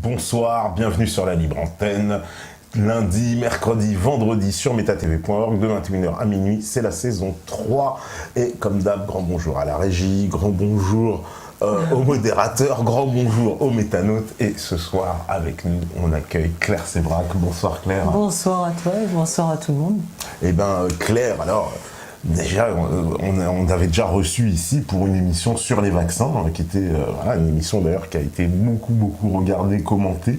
bonsoir, bienvenue sur la libre antenne. Lundi, mercredi, vendredi sur metatv.org de 21h à minuit, c'est la saison 3. Et comme d'hab, grand bonjour à la régie, grand bonjour aux modérateurs, grand bonjour aux métanautes. Et ce soir, avec nous, on accueille Claire Sébrac. Bonsoir Claire. Bonsoir à toi et bonsoir à tout le monde. Eh bien Claire, alors... Déjà, on avait déjà reçu ici pour une émission sur les vaccins, qui était une émission d'ailleurs qui a été beaucoup regardée, commentée.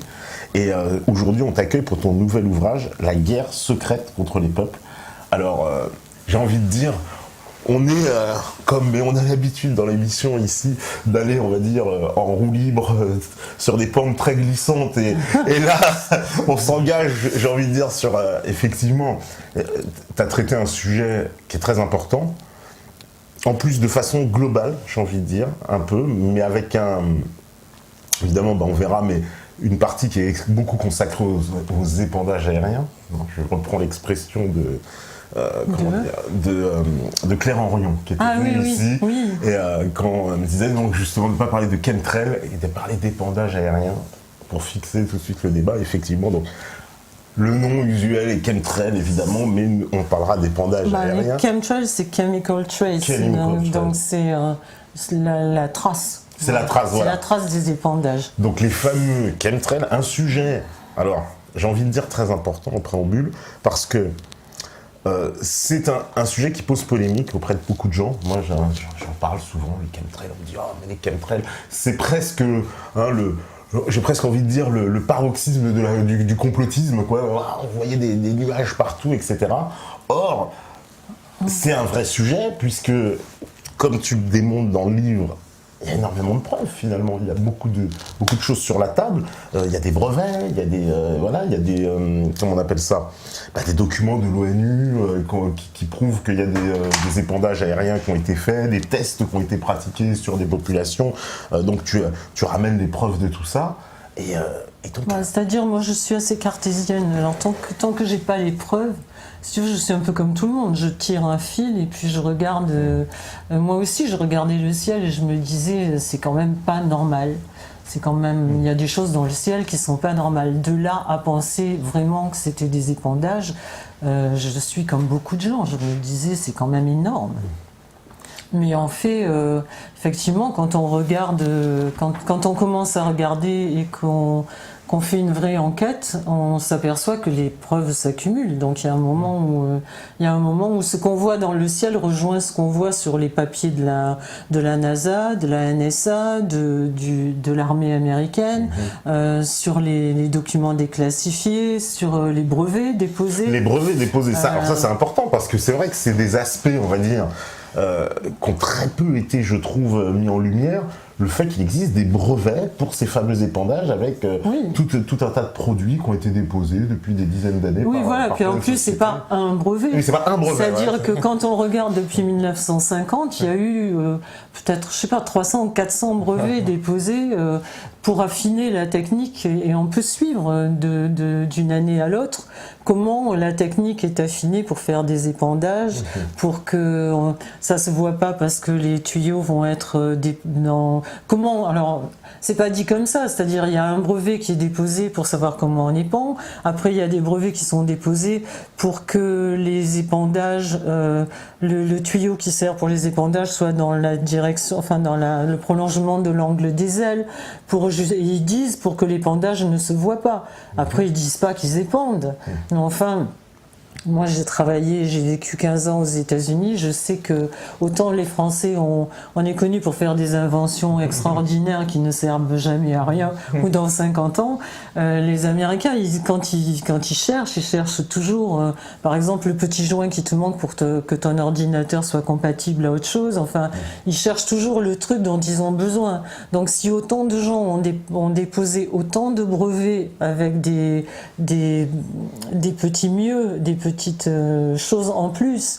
Et aujourd'hui, on t'accueille pour ton nouvel ouvrage, La guerre secrète contre les peuples. Alors, j'ai envie de dire, on est mais on a l'habitude dans l'émission ici d'aller, on va dire, en roue libre sur des pentes très glissantes et là on s'engage, j'ai envie de dire, sur effectivement, tu as traité un sujet qui est très important, en plus de façon globale, j'ai envie de dire, un peu, mais avec évidemment, on verra, mais une partie qui est beaucoup consacrée aux épandages aériens. Donc, je reprends l'expression de Claire Henrion qui était venue ici et quand elle me disait donc justement de ne pas parler de chemtrail et de parler d'épandage aérien pour fixer tout de suite le débat. Effectivement, donc le nom usuel est chemtrail évidemment, mais on parlera d'épandage aérien. Chemtrail, c'est chemical trace, donc c'est la trace. C'est la trace, voilà. C'est la trace des épandages. Donc les fameux chemtrails, un sujet, alors j'ai envie de dire très important en préambule, parce que c'est un sujet qui pose polémique auprès de beaucoup de gens. Moi, j'en parle souvent, les chemtrails. On me dit, mais les chemtrails, c'est presque, j'ai presque envie de dire, le paroxysme du complotisme, quoi. On voyait des nuages partout, etc. Or, c'est un vrai sujet, puisque, comme tu le démontres dans le livre, il y a énormément de preuves finalement, il y a beaucoup de choses sur la table, il y a des brevets, il y a des comment on appelle ça, des documents de l'ONU qui prouvent qu'il y a des épandages aériens qui ont été faits, des tests qui ont été pratiqués sur des populations, donc tu ramènes les preuves de tout ça, et donc... c'est-à-dire, moi je suis assez cartésienne, alors tant que j'ai pas les preuves, si tu veux, je suis un peu comme tout le monde, je tire un fil et puis je regarde, moi aussi je regardais le ciel et je me disais c'est quand même pas normal, c'est quand même, il y a des choses dans le ciel qui sont pas normales, de là à penser vraiment que c'était des épandages, je suis comme beaucoup de gens, je me disais c'est quand même énorme. Mais en fait, effectivement, quand on regarde, quand on commence à regarder et qu'on fait une vraie enquête, on s'aperçoit que les preuves s'accumulent. Donc il y a un moment où ce qu'on voit dans le ciel rejoint ce qu'on voit sur les papiers de la NASA, de la NSA, de l'armée américaine, sur les documents déclassifiés, sur les brevets déposés. Les brevets déposés, alors ça c'est important parce que c'est vrai que c'est des aspects, on va dire, qui ont très peu été, je trouve, mis en lumière, le fait qu'il existe des brevets pour ces fameux épandages avec tout un tas de produits qui ont été déposés depuis des dizaines d'années. Oui, voilà, puis en plus, c'est pas un brevet. Oui, c'est pas un brevet. C'est-à-dire que quand on regarde depuis 1950, il y a eu peut-être, 300 ou 400 brevets déposés pour affiner la technique et on peut suivre d'une année à l'autre comment la technique est affinée pour faire des épandages, pour que ça se voit pas parce que les tuyaux vont être comment, alors c'est pas dit comme ça, c'est-à-dire il y a un brevet qui est déposé pour savoir comment on épand, après il y a des brevets qui sont déposés pour que les épandages, le tuyau qui sert pour les épandages soit dans la direction, enfin dans le prolongement de l'angle des ailes, ils disent pour que l'épandage ne se voit pas, après ils disent pas qu'ils épandent, mais enfin... Moi j'ai vécu 15 ans aux États-Unis, je sais que autant les Français on est connus pour faire des inventions extraordinaires qui ne servent jamais à rien ou dans 50 ans, les Américains quand ils cherchent toujours par exemple le petit joint qui te manque pour que ton ordinateur soit compatible à autre chose, enfin ils cherchent toujours le truc dont ils ont besoin. Donc si autant de gens ont déposé autant de brevets avec des petits mieux, des petites choses en plus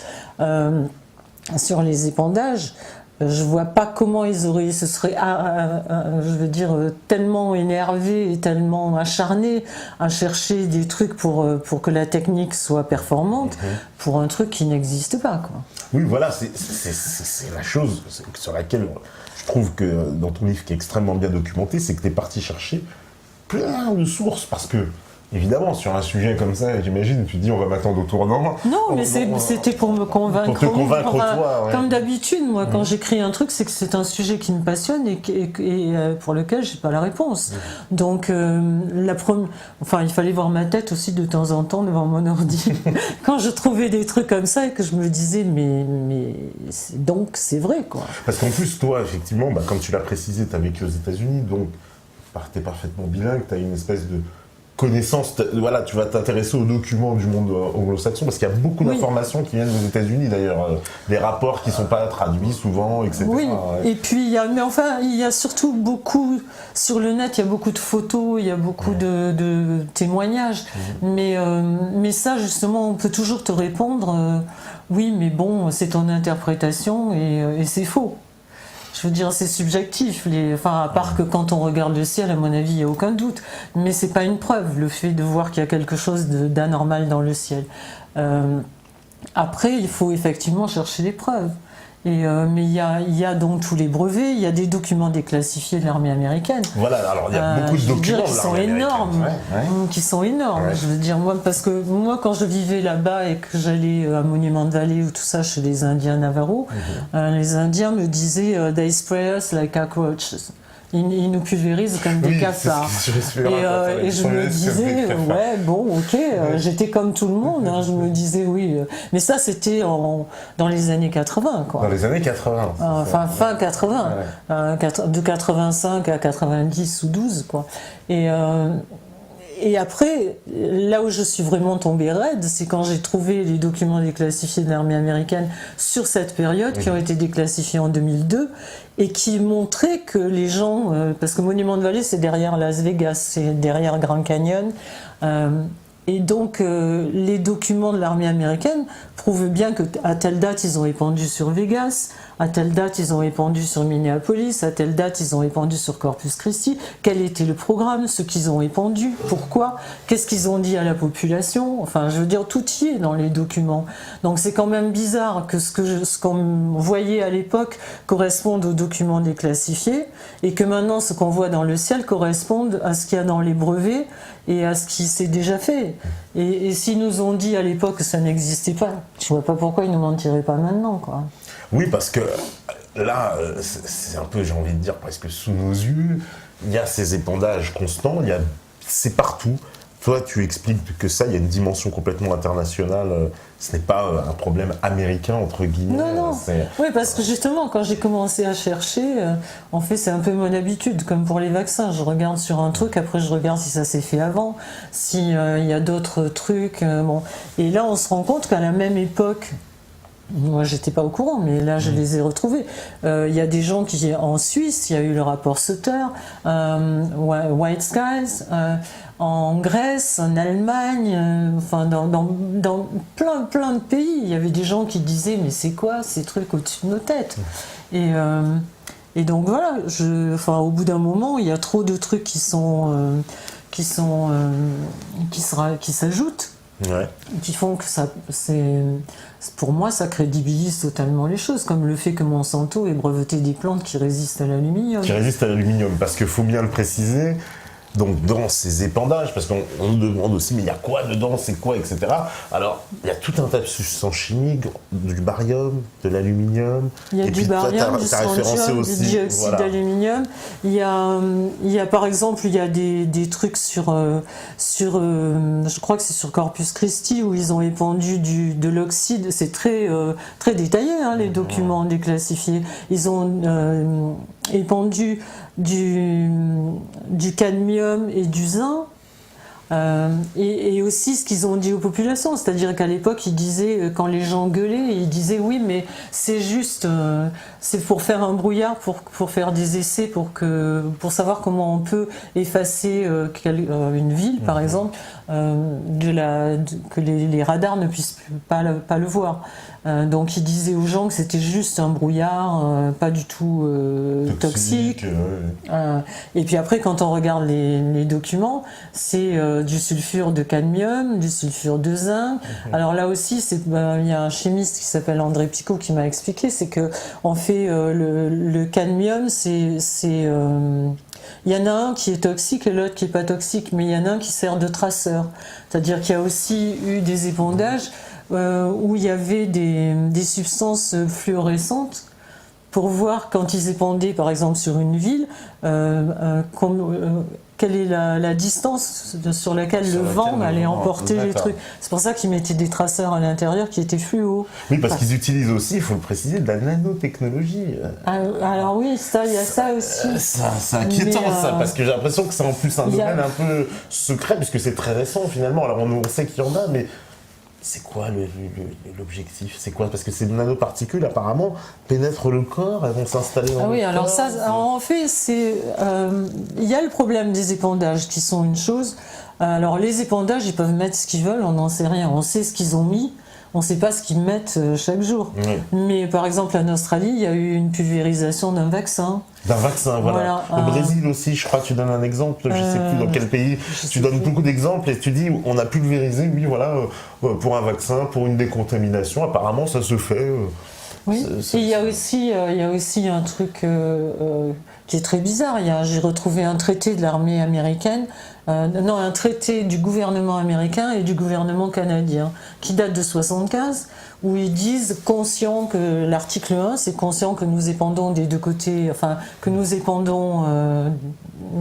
sur les épandages, je vois pas comment ils se seraient, je veux dire, tellement énervés et tellement acharnés à chercher des trucs pour que la technique soit performante, pour un truc qui n'existe pas, quoi. Oui, voilà, c'est la chose sur laquelle je trouve que dans ton livre qui est extrêmement bien documenté, c'est que tu es parti chercher plein de sources, parce que, évidemment, sur un sujet comme ça, j'imagine, tu te dis on va m'attendre au tournant. Non, mais c'était pour me convaincre. Pour te convaincre, toi. Ouais. Comme d'habitude, moi, quand j'écris un truc, c'est que c'est un sujet qui me passionne et pour lequel j'ai pas la réponse. Donc, il fallait voir ma tête aussi de temps en temps devant mon ordi. Quand je trouvais des trucs comme ça et que je me disais, mais donc c'est vrai, quoi. Parce qu'en plus, toi, effectivement, comme tu l'as précisé, tu as vécu aux États-Unis, donc tu es parfaitement bilingue, tu as une espèce de connaissance, voilà, tu vas t'intéresser aux documents du monde anglo-saxon, parce qu'il y a beaucoup d'informations qui viennent des États-Unis d'ailleurs, des rapports qui ne sont pas traduits souvent, etc. Oui, ouais. Et puis il y a surtout beaucoup, sur le net, il y a beaucoup de photos, il y a beaucoup de témoignages, mais ça justement, on peut toujours te répondre, oui, mais bon, c'est ton interprétation et c'est faux. Je veux dire, c'est subjectif. À part que quand on regarde le ciel, à mon avis, il n'y a aucun doute. Mais c'est pas une preuve, le fait de voir qu'il y a quelque chose d'anormal dans le ciel. Après, il faut effectivement chercher les preuves. Mais il y a donc tous les brevets, il y a des documents déclassifiés de l'armée américaine. Voilà, alors il y a beaucoup de documents qui sont énormes, qui sont énormes. Ouais. Je veux dire, parce que moi, quand je vivais là-bas et que j'allais à Monument Valley ou tout ça chez les Indiens Navajo, les Indiens me disaient they spray us like cockroaches. Ils nous pulvérisent comme des cafards. Et je me disais, ouais, bon, ok, j'étais comme tout le monde, hein, je me disais, oui. Mais ça, c'était dans les années 80, quoi. Dans les années 80. Fin 80. De 85 à 90 ou 12, quoi. Et après, là où je suis vraiment tombée raide, c'est quand j'ai trouvé les documents déclassifiés de l'armée américaine sur cette période, qui ont été déclassifiés en 2002, et qui montraient que les gens... parce que Monument Valley, c'est derrière Las Vegas, c'est derrière Grand Canyon. Et donc, les documents de l'armée américaine prouvent bien qu'à telle date, ils ont répandu sur Vegas, à telle date, ils ont répandu sur Minneapolis, à telle date, ils ont répandu sur Corpus Christi. Quel était le programme, ce qu'ils ont répandu, pourquoi, qu'est-ce qu'ils ont dit à la population. Enfin, je veux dire, tout y est dans les documents. Donc, c'est quand même bizarre que ce qu'on voyait à l'époque corresponde aux documents déclassifiés et que maintenant, ce qu'on voit dans le ciel corresponde à ce qu'il y a dans les brevets et à ce qui s'est déjà fait. Et s'ils nous ont dit à l'époque que ça n'existait pas, je vois pas pourquoi ils ne nous mentiraient pas maintenant, quoi. Oui, parce que là, c'est un peu, j'ai envie de dire, presque sous nos yeux, il y a ces épandages constants, c'est partout. Toi, tu expliques que ça, il y a une dimension complètement internationale. Ce n'est pas un problème américain, entre guillemets. Non. Oui, parce que justement, quand j'ai commencé à chercher, en fait, c'est un peu mon habitude, comme pour les vaccins. Je regarde sur un truc, après je regarde si ça s'est fait avant, s'il y a d'autres trucs. Bon. Et là, on se rend compte qu'à la même époque, moi, j'étais pas au courant, mais là, je les ai retrouvés. Il y a des gens qui, en Suisse, il y a eu le rapport Sutter, White Skies, en Grèce, en Allemagne, dans plein de pays, il y avait des gens qui disaient mais c'est quoi ces trucs au-dessus de nos têtes et donc voilà, au bout d'un moment, il y a trop de trucs qui s'ajoutent. Ouais. Qui font que pour moi, ça crédibilise totalement les choses, comme le fait que Monsanto ait breveté des plantes qui résistent à l'aluminium. Qui résistent à l'aluminium, parce qu'il faut bien le préciser. Donc dans ces épandages, parce qu'on nous demande aussi, mais il y a quoi dedans, c'est quoi, etc. Alors, il y a tout un tas de substances chimiques, du barium, de l'aluminium. Il y a du barium, du strontium, du dioxyde d'aluminium. Il y a par exemple, il y a des trucs sur je crois que c'est sur Corpus Christi, où ils ont épandu de l'oxyde. C'est très détaillé, hein, les documents déclassifiés. Ils ont épandu du cadmium et du zinc, et aussi ce qu'ils ont dit aux populations, c'est-à-dire qu'à l'époque ils disaient, quand les gens gueulaient, ils disaient oui mais c'est juste c'est pour faire un brouillard, pour faire des essais, pour savoir comment on peut effacer une ville par exemple, que les radars ne puissent pas le voir. Donc ils disaient aux gens que c'était juste un brouillard, pas du tout toxique. Et puis après, quand on regarde les documents, c'est du sulfure de cadmium, du sulfure de zinc. Alors là aussi, il y a un chimiste qui s'appelle André Picot qui m'a expliqué, c'est que en fait le cadmium, Il y en a un qui est toxique et l'autre qui n'est pas toxique, mais il y en a un qui sert de traceur. C'est-à-dire qu'il y a aussi eu des épandages où il y avait des substances fluorescentes pour voir quand ils épandaient par exemple sur une ville quelle est la distance sur laquelle le vent allait emporter les trucs. C'est pour ça qu'ils mettaient des traceurs à l'intérieur qui étaient fluo. Oui, parce qu'ils utilisent aussi, il faut le préciser, de la nanotechnologie. Alors oui, il y a ça aussi. C'est inquiétant ça, parce que j'ai l'impression que c'est en plus un domaine un peu secret, puisque c'est très récent finalement. Alors on sait qu'il y en a, mais c'est quoi l'objectif? C'est quoi? Parce que ces nanoparticules, apparemment, pénètrent le corps, elles vont s'installer dans le corps. Oui, alors ça, en fait, il y a le problème des épandages qui sont une chose. Alors les épandages, ils peuvent mettre ce qu'ils veulent, on n'en sait rien. On sait ce qu'ils ont mis, on ne sait pas ce qu'ils mettent chaque jour. Oui. Mais par exemple, en Australie, il y a eu une pulvérisation d'un vaccin. D'un vaccin, voilà. Au Brésil aussi, je crois, tu donnes un exemple, je ne sais plus dans quel pays, tu donnes beaucoup d'exemples et tu dis on a pulvérisé, oui, voilà, pour un vaccin, pour une décontamination, apparemment ça se fait. Oui, et il y a aussi un truc qui est très bizarre. J'ai retrouvé un traité de l'armée américaine, un traité du gouvernement américain et du gouvernement canadien, qui date de 1975, où ils disent, conscient que l'article 1, c'est conscient que nous épandons des deux côtés, enfin, que nous épandons,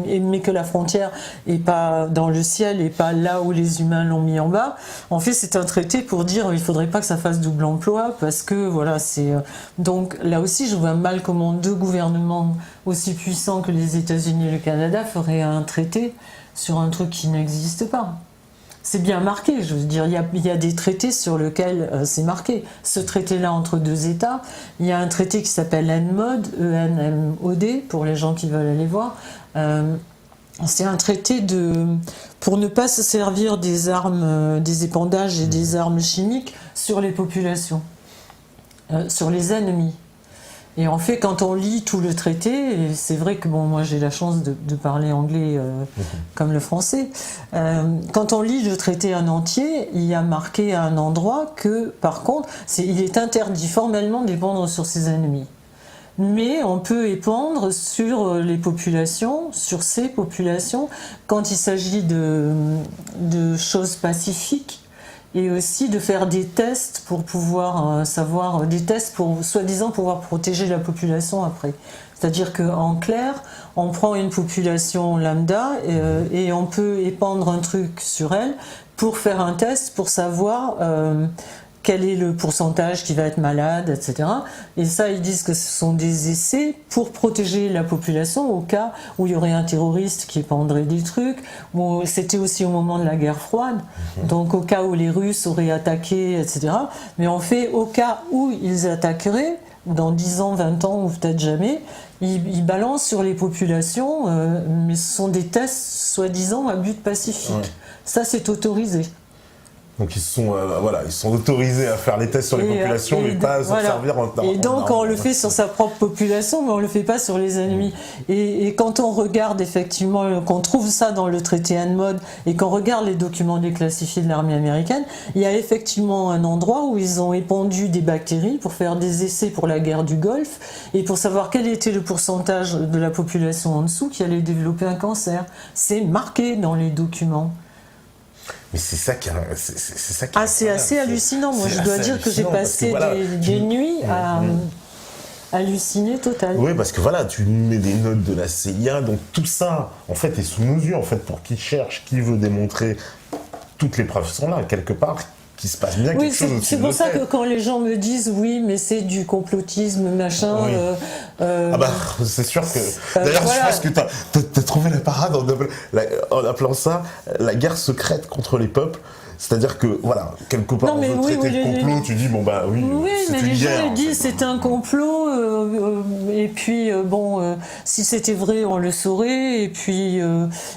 mais que la frontière n'est pas dans le ciel et pas là où les humains l'ont mis en bas. En fait, c'est un traité pour dire il ne faudrait pas que ça fasse double emploi, parce que, voilà, c'est... Donc, là aussi, je vois mal comment deux gouvernements aussi puissants que les États-Unis et le Canada feraient un traité sur un truc qui n'existe pas. C'est bien marqué, je veux dire, il y a des traités sur lesquels c'est marqué. Ce traité-là entre deux États, il y a un traité qui s'appelle ENMOD, E-N-M-O-D, pour les gens qui veulent aller voir. C'est un traité pour ne pas se servir des armes, des épandages et des armes chimiques sur les populations, sur les ennemis. Et en fait, quand on lit tout le traité, et c'est vrai que moi j'ai la chance de parler anglais comme le français, quand on lit le traité en entier, il y a marqué à un endroit que, par contre, il est interdit formellement d'épandre sur ses ennemis. Mais on peut épandre sur les populations, sur ces populations, quand il s'agit de choses pacifiques, et aussi de faire des tests pour pouvoir savoir, des tests pour soi-disant pouvoir protéger la population après. C'est-à-dire qu'en clair, on prend une population lambda et on peut épandre un truc sur elle pour faire un test pour savoir quel est le pourcentage qui va être malade, etc. Et ça, ils disent que ce sont des essais pour protéger la population au cas où il y aurait un terroriste qui épandrait des trucs. C'était aussi au moment de la guerre froide, donc au cas où les Russes auraient attaqué, etc. Mais on fait au cas où ils attaqueraient, dans 10 ans, 20 ans ou peut-être jamais, ils balancent sur les populations, mais ce sont des tests soi-disant à but pacifique. Ouais. Ça, c'est autorisé. Donc ils sont autorisés à faire les tests sur les populations, mais pas à s'en servir en temps. Et donc on le fait sur sa propre population, mais on le fait pas sur les ennemis. Et quand on regarde effectivement, qu'on trouve ça dans le traité ENMOD et qu'on regarde les documents déclassifiés de l'armée américaine, il y a effectivement un endroit où ils ont épandu des bactéries pour faire des essais pour la guerre du Golfe et pour savoir quel était le pourcentage de la population en dessous qui allait développer un cancer. C'est marqué dans les documents. Mais c'est ça qui c'est assez hallucinant. Moi, je dois dire que j'ai passé des nuits à halluciner total. Oui, parce que voilà, tu mets des notes de la CIA, donc tout ça, en fait, est sous nos yeux, en fait, pour qui cherche, qui veut démontrer, toutes les preuves sont là, quelque part, qu'il se passe bien quelque chose. C'est pour ça que quand les gens me disent oui, mais c'est du complotisme, machin. Oui. C'est sûr que. D'ailleurs, je pense que t'as trouvé la parade en appelant ça la guerre secrète contre les peuples. C'est-à-dire que, voilà, quelque part dans le traité de complot, tu dis, mais les gens ils disent c'est un complot, et puis, si c'était vrai, on le saurait, et puis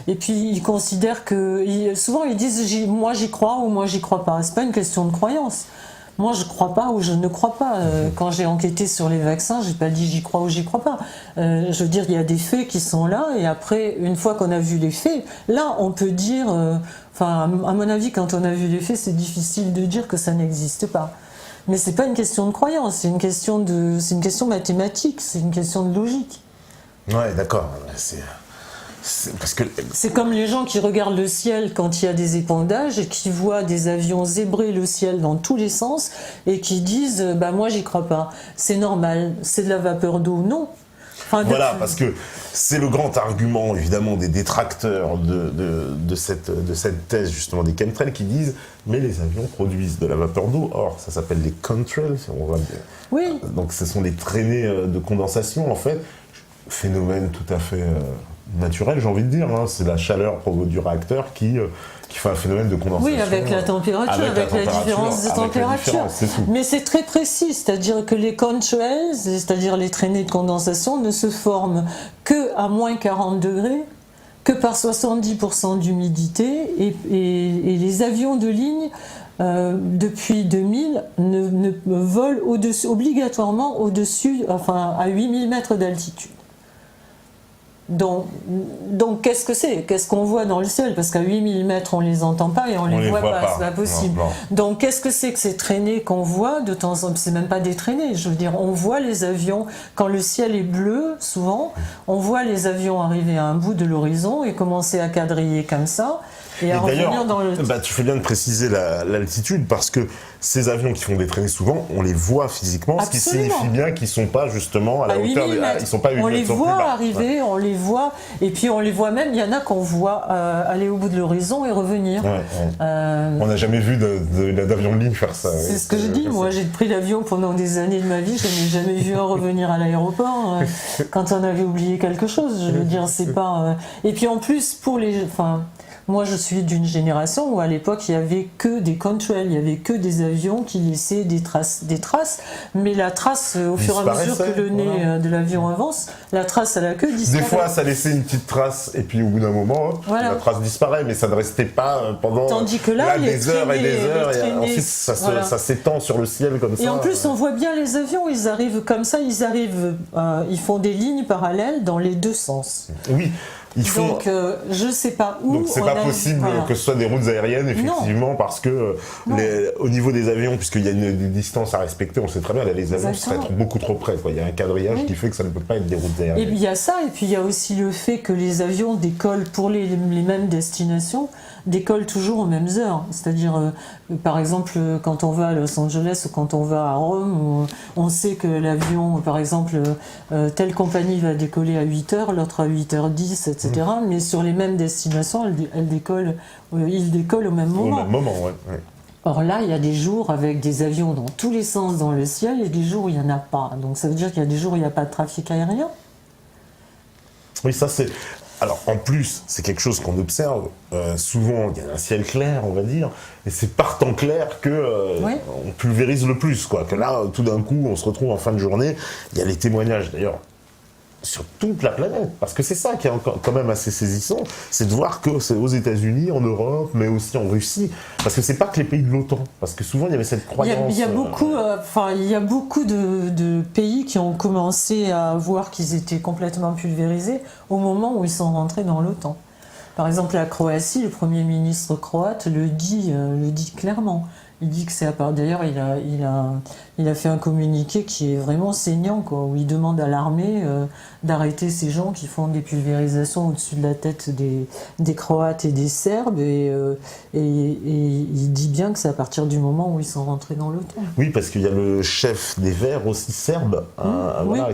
ils considèrent que... Souvent, ils disent, moi j'y crois ou moi j'y crois pas. C'est pas une question de croyance. Moi, je crois pas ou je ne crois pas. Quand j'ai enquêté sur les vaccins, j'ai pas dit j'y crois ou j'y crois pas. Je veux dire, il y a des faits qui sont là, et après, une fois qu'on a vu les faits, là, on peut dire... à mon avis, quand on a vu les faits, c'est difficile de dire que ça n'existe pas. Mais c'est pas une question de croyance, c'est une question mathématique, c'est une question de logique. Ouais, d'accord. Parce que C'est comme les gens qui regardent le ciel quand il y a des épandages et qui voient des avions zébrer le ciel dans tous les sens et qui disent bah moi j'y crois pas, c'est normal, c'est de la vapeur d'eau. Non. Enfin, voilà, parce que c'est le grand argument évidemment des détracteurs de cette thèse justement des chemtrails qui disent mais les avions produisent de la vapeur d'eau. Or ça s'appelle les contrails, on va dire. Oui. Donc ce sont des traînées de condensation en fait, phénomène tout à fait naturel, j'ai envie de dire. Hein. C'est la chaleur du réacteur qui fait un phénomène de condensation. Oui, avec la température, avec la différence de température. Mais c'est très précis, c'est-à-dire que les contrails, c'est-à-dire les traînées de condensation, ne se forment que à moins 40 degrés, que par 70% d'humidité, et les avions de ligne depuis 2000 ne volent obligatoirement au-dessus, enfin à 8000 mètres d'altitude. Donc qu'est-ce que c'est ? Qu'est-ce qu'on voit dans le ciel ? Parce qu'à 8000 mètres, on les entend pas et on les voit pas, c'est pas possible. Non. Donc qu'est-ce que c'est que ces traînées qu'on voit de temps en temps ? C'est même pas des traînées, je veux dire, on voit les avions, quand le ciel est bleu, souvent, on voit les avions arriver à un bout de l'horizon et commencer à quadriller comme ça. Et d'ailleurs, dans le... tu fais bien de préciser l'altitude parce que ces avions qui font des traînées souvent, on les voit physiquement, Absolument. Ce qui signifie bien qu'ils sont pas justement à la hauteur ils sont pas à 8 on les mètres, voit arriver, on les voit, et puis on les voit même, il y en a qu'on voit aller au bout de l'horizon et revenir. Ouais. On n'a jamais vu d'avion de ligne faire ça. C'est ce que je dis, moi j'ai pris l'avion pendant des années de ma vie, je n'ai jamais vu un revenir à l'aéroport quand on avait oublié quelque chose, je veux dire, c'est pas... Et puis en plus, moi, je suis d'une génération où à l'époque, il n'y avait que des contrails, il n'y avait que des avions qui laissaient des traces. Mais la trace, au fur et à mesure que le nez de l'avion avance, la trace à la queue disparaît. Des fois, ça laissait une petite trace, et puis au bout d'un moment, la trace disparaît, mais ça ne restait pas pendant Tandis que là, des heures et des heures, et ensuite ça s'étend sur le ciel comme ça. Et en plus, on voit bien les avions, ils arrivent comme ça, ils font des lignes parallèles dans les deux sens. Oui. Donc, je ne sais pas où. Donc, c'est pas possible que ce soit des routes aériennes, effectivement, parce que au niveau des avions, puisqu'il y a des distances à respecter, on sait très bien, les avions seraient beaucoup trop près. Il y a un quadrillage qui fait que ça ne peut pas être des routes aériennes. Et il y a ça, et puis il y a aussi le fait que les avions décollent pour les mêmes destinations, décollent toujours aux mêmes heures. C'est-à-dire, par exemple, quand on va à Los Angeles ou quand on va à Rome, on sait que l'avion, par exemple, telle compagnie va décoller à 8h, l'autre à 8h10, etc. Mais sur les mêmes destinations, ils décollent au même moment. Au même moment, oui. Or là, il y a des jours avec des avions dans tous les sens dans le ciel et des jours où il n'y en a pas. Donc ça veut dire qu'il y a des jours où il n'y a pas de trafic aérien. Oui, ça c'est... Alors en plus, c'est quelque chose qu'on observe. Souvent, il y a un ciel clair, on va dire, et c'est par temps clair que on pulvérise le plus, quoi. Que là, tout d'un coup, on se retrouve en fin de journée. Il y a les témoignages, d'ailleurs, sur toute la planète, parce que c'est ça qui est quand même assez saisissant, c'est de voir que c'est aux États-Unis, en Europe, mais aussi en Russie, parce que c'est pas que les pays de l'OTAN, parce que souvent il y avait cette croyance. Il y a beaucoup de pays qui ont commencé à voir qu'ils étaient complètement pulvérisés au moment où ils sont rentrés dans l'OTAN. Par exemple, la Croatie, le Premier ministre croate le dit clairement. Il dit que c'est à part. D'ailleurs, il a fait un communiqué qui est vraiment saignant, quoi, où il demande à l'armée d'arrêter ces gens qui font des pulvérisations au-dessus de la tête des Croates et des Serbes. Et il dit bien que c'est à partir du moment où ils sont rentrés dans l'OTAN. Oui, parce qu'il y a le chef des Verts aussi serbe,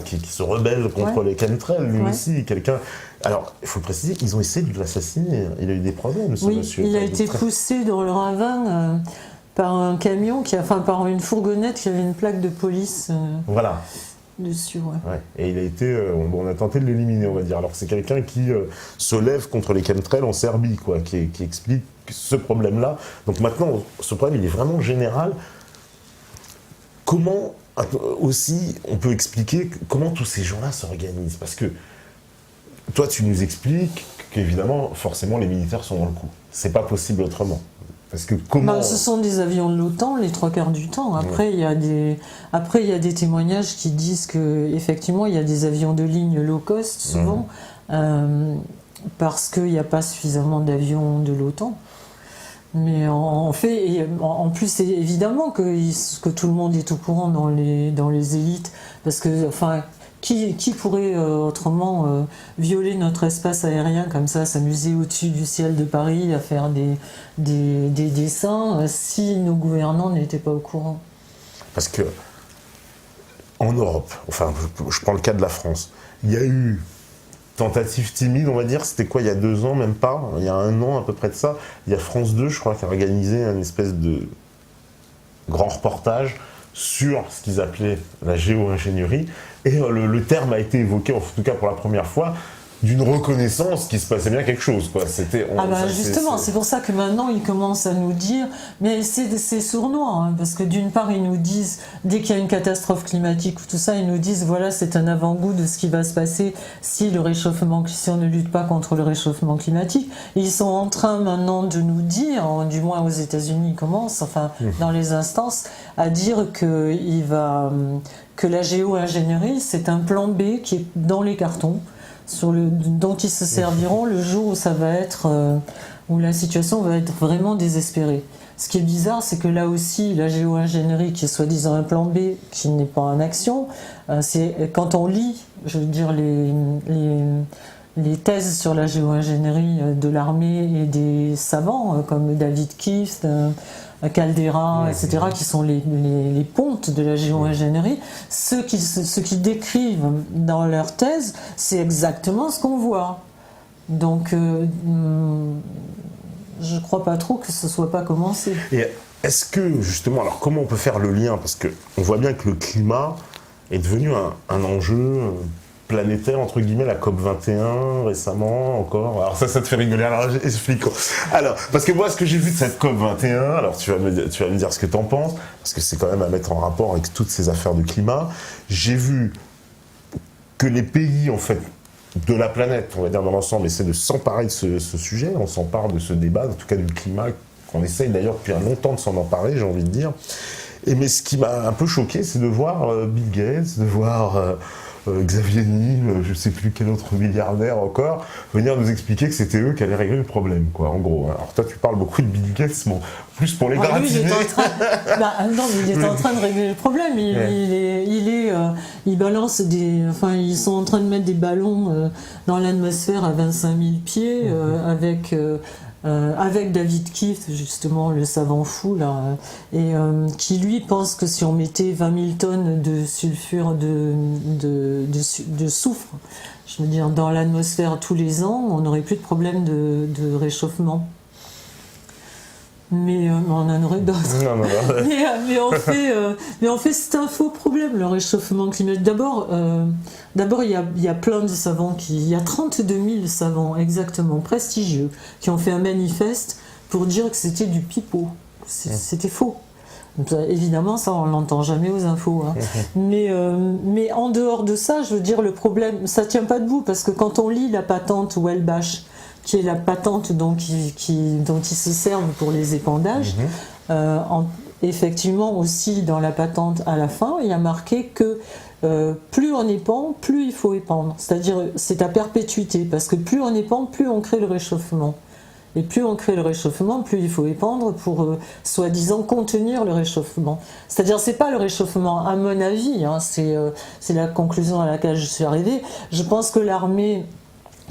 qui se rebelle contre les chemtrails, lui aussi, quelqu'un. Alors, il faut le préciser, ils ont essayé de l'assassiner. Il a eu des problèmes, ce monsieur. Il a été poussé dans le ravin par un camion, par une fourgonnette qui avait une plaque de police dessus. Ouais. Et il a été, on a tenté de l'éliminer, on va dire. Alors c'est quelqu'un qui se lève contre les chemtrails en Serbie, quoi, qui explique ce problème-là. Donc maintenant, ce problème, il est vraiment général. Comment aussi on peut expliquer comment tous ces gens-là s'organisent ? Parce que toi, tu nous expliques qu'évidemment, forcément, les militaires sont dans le coup. C'est pas possible autrement. Parce que ce sont des avions de l'OTAN les 3/4 du temps. Après, il y a des témoignages qui disent qu'effectivement, il y a des avions de ligne low cost, souvent, parce qu'il n'y a pas suffisamment d'avions de l'OTAN. Mais en plus, évidemment que tout le monde est au courant dans les élites, parce que, Qui pourrait autrement violer notre espace aérien comme ça, s'amuser au-dessus du ciel de Paris à faire des dessins si nos gouvernants n'étaient pas au courant? Parce que en Europe, enfin je prends le cas de la France, il y a eu tentative timide, on va dire, c'était quoi, il y a 2 ans, même pas, il y a 1 an à peu près de ça, il y a France 2, je crois, qui a organisé une espèce de grand reportage sur ce qu'ils appelaient la géo-ingénierie, et le terme a été évoqué, en tout cas pour la première fois, d'une reconnaissance qu'il se passait bien quelque chose, quoi. Justement, c'est pour ça que maintenant ils commencent à nous dire, mais c'est sournois, hein, parce que d'une part ils nous disent, dès qu'il y a une catastrophe climatique ou tout ça, ils nous disent voilà, c'est un avant-goût de ce qui va se passer si on ne lutte pas contre le réchauffement climatique. Et ils sont en train maintenant de nous dire, du moins aux États-Unis ils commencent, enfin dans les instances, à dire que la géo-ingénierie c'est un plan B qui est dans les cartons, dont ils se serviront le jour où ça va être où la situation va être vraiment désespérée. Ce qui est bizarre, c'est que là aussi, la géo-ingénierie, qui est soi-disant un plan B, qui n'est pas en action, c'est quand on lit, je veux dire, les thèses sur la géo-ingénierie de l'armée et des savants comme David Kieft, Caldera, etc., qui sont les pontes de la géo-ingénierie, ce qu'ils décrivent dans leurs thèses, c'est exactement ce qu'on voit. Donc, je crois pas trop que ce soit pas commencé. Et est-ce que, justement, alors comment on peut faire le lien? Parce qu'on voit bien que le climat est devenu un enjeu planétaire, entre guillemets, la COP21 récemment encore. Alors ça te fait rigoler, alors explique. Alors, parce que moi, ce que j'ai vu de cette COP21, alors tu vas me dire ce que t'en penses, parce que c'est quand même à mettre en rapport avec toutes ces affaires de climat, j'ai vu que les pays, en fait, de la planète, on va dire dans l'ensemble, essaient de s'emparer de ce sujet, on s'empare de ce débat, en tout cas du climat, qu'on essaye d'ailleurs depuis longtemps de s'en emparer, j'ai envie de dire. Mais ce qui m'a un peu choqué, c'est de voir Bill Gates, de voir Xavier Niel, je ne sais plus quel autre milliardaire encore, venir nous expliquer que c'était eux qui allaient régler le problème, quoi, en gros. Alors toi, tu parles beaucoup de Bill Gates, bon, plus pour les baratiner. Il est en train de régler le problème. Il balance ils sont en train de mettre des ballons dans l'atmosphère à 25 000 pieds avec David Kieft, justement, le savant fou, là, et qui lui pense que si on mettait 20 000 tonnes de sulfure de soufre, je veux dire, dans l'atmosphère tous les ans, on n'aurait plus de problème de réchauffement. Mais on en aurait d'autres. Mais en fait, c'est un faux problème, le réchauffement climatique. D'abord, il y a plein de savants il y a 32 000 savants exactement prestigieux qui ont fait un manifeste pour dire que c'était du pipeau. C'était faux. Évidemment, ça, on l'entend jamais aux infos. Hein. Mais en dehors de ça, je veux dire, le problème, ça tient pas debout, parce que quand on lit la patente Welbach, qui est la patente dont ils se servent pour les épandages, effectivement aussi dans la patente à la fin, il y a marqué que plus on épand, plus il faut épandre. C'est-à-dire, c'est à perpétuité, parce que plus on épand, plus on crée le réchauffement. Et plus on crée le réchauffement, plus il faut épandre pour, soi-disant, contenir le réchauffement. C'est-à-dire, c'est pas le réchauffement, à mon avis, hein, c'est la conclusion à laquelle je suis arrivée. Je pense que l'armée,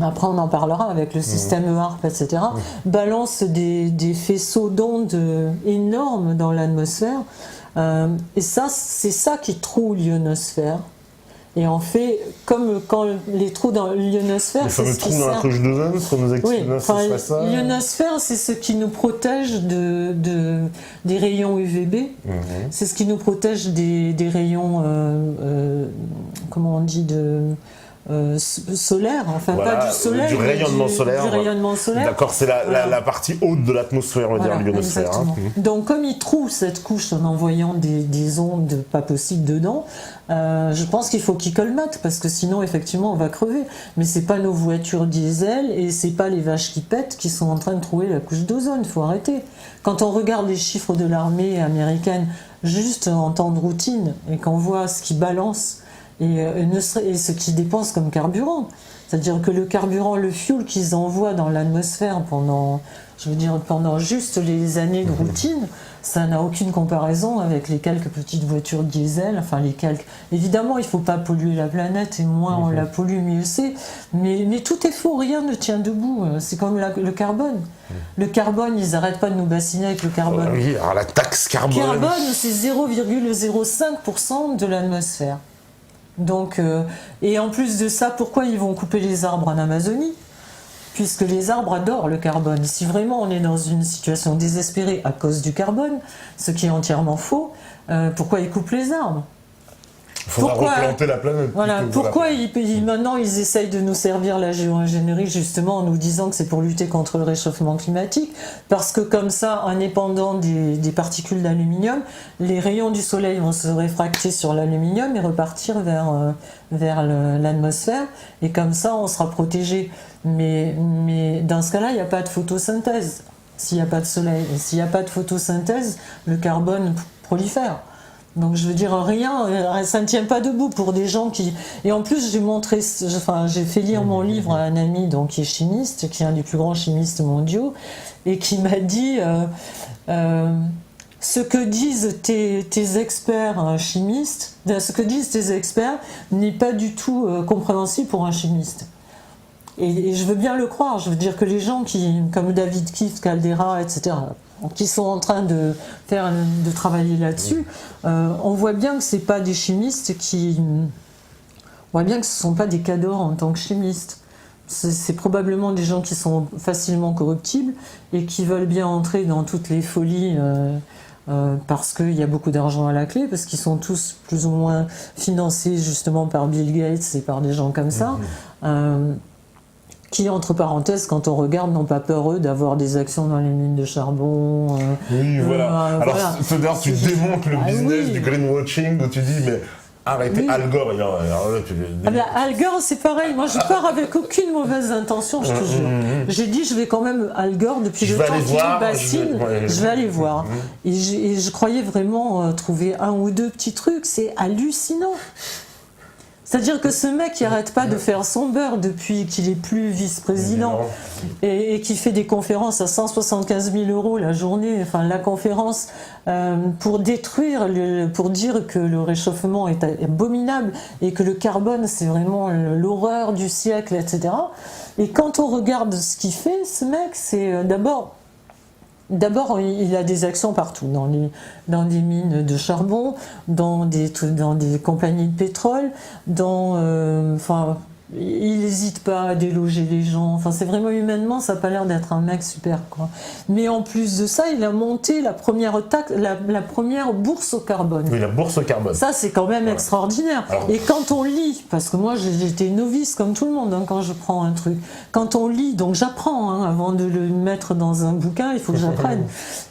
après on en parlera avec le système EARP, etc., balance des faisceaux d'ondes énormes dans l'atmosphère. Et ça, c'est ça qui troue l'ionosphère. Et on fait, comme quand les trous dans l'ionosphère... Les fameux trous dans la couche d'ozone, ce qu'on nous explique, ça. L'ionosphère, c'est ce qui nous protège des rayons UVB. C'est ce qui nous protège des rayons, comment on dit, solaire, enfin voilà, pas du soleil, du rayonnement solaire. Du rayonnement solaire. D'accord, c'est la partie haute de l'atmosphère, on va dire, l'ionosphère. Hein. Donc comme il trouve cette couche en envoyant des ondes pas possibles dedans, je pense qu'il faut qu'il colmate, parce que sinon effectivement on va crever. Mais c'est pas nos voitures diesel et c'est pas les vaches qui pètent qui sont en train de trouver la couche d'ozone, faut arrêter. Quand on regarde les chiffres de l'armée américaine juste en temps de routine et qu'on voit ce qu'ils balancent, et ce qu'ils dépensent comme carburant. C'est-à-dire que le carburant, le fuel qu'ils envoient dans l'atmosphère pendant juste les années de routine, ça n'a aucune comparaison avec les quelques petites voitures diesel, Évidemment, il ne faut pas polluer la planète, et moins on la pollue, mieux c'est. Mais tout est faux, rien ne tient debout. C'est comme le carbone. Le carbone, ils n'arrêtent pas de nous bassiner avec le carbone. Oui, alors la taxe carbone. Le carbone, c'est 0,05% de l'atmosphère. Donc, et en plus de ça, pourquoi ils vont couper les arbres en Amazonie ? Puisque les arbres adorent le carbone. Si vraiment on est dans une situation désespérée à cause du carbone, ce qui est entièrement faux, pourquoi ils coupent les arbres ? Il faudra replanter la planète. Voilà. Pourquoi maintenant ils essayent de nous servir la géo-ingénierie justement en nous disant que c'est pour lutter contre le réchauffement climatique? Parce que comme ça, indépendant des particules d'aluminium, les rayons du soleil vont se réfracter sur l'aluminium et repartir vers l'atmosphère. Et comme ça, on sera protégé. Mais dans ce cas-là, il n'y a pas de photosynthèse. S'il n'y a pas de soleil, s'il n'y a pas de photosynthèse, le carbone prolifère. Donc je veux dire, ça ne tient pas debout pour des gens qui... Et en plus, j'ai fait lire mon livre à un ami donc, qui est chimiste, qui est un des plus grands chimistes mondiaux, et qui m'a dit ce que disent tes experts chimistes, ce que disent tes experts n'est pas du tout compréhensible pour un chimiste. Et je veux bien le croire. Je veux dire que les gens comme David Keith, Caldera, etc., qui sont en train de travailler là-dessus, on voit bien que c'est pas des chimistes on voit bien que ce sont pas des cadors en tant que chimistes. C'est probablement des gens qui sont facilement corruptibles et qui veulent bien entrer dans toutes les folies parce qu'il y a beaucoup d'argent à la clé, parce qu'ils sont tous plus ou moins financés justement par Bill Gates et par des gens comme ça. Qui, entre parenthèses, quand on regarde, n'ont pas peur, eux, d'avoir des actions dans les mines de charbon. Oui, voilà. Alors, d'ailleurs, tu démontes le business du greenwashing, où tu dis, mais arrêtez Al Gore. Al Gore, c'est pareil. Moi, je pars avec aucune mauvaise intention, je te jure. J'ai dit, je vais quand même, Al Gore, depuis le temps qu'il me bassine, je vais aller voir. Et je croyais vraiment trouver un ou deux petits trucs. C'est hallucinant. C'est-à-dire que ce mec qui n'arrête pas de faire son beurre depuis qu'il est plus vice-président et qui fait des conférences à 175 000 € la journée, la conférence pour pour dire que le réchauffement est abominable et que le carbone c'est vraiment l'horreur du siècle, etc. Et quand on regarde ce qu'il fait, ce mec, c'est D'abord, il a des actions partout, dans des mines de charbon, dans des compagnies de pétrole, il n'hésite pas à déloger les gens. C'est vraiment humainement, ça n'a pas l'air d'être un mec super, quoi. Mais en plus de ça, il a monté la première bourse au carbone. Oui, la bourse au carbone. Ça, c'est quand même extraordinaire. Alors, et quand on lit, parce que moi, j'étais novice comme tout le monde quand je prends un truc. Quand on lit, donc j'apprends, avant de le mettre dans un bouquin, il faut que j'apprenne.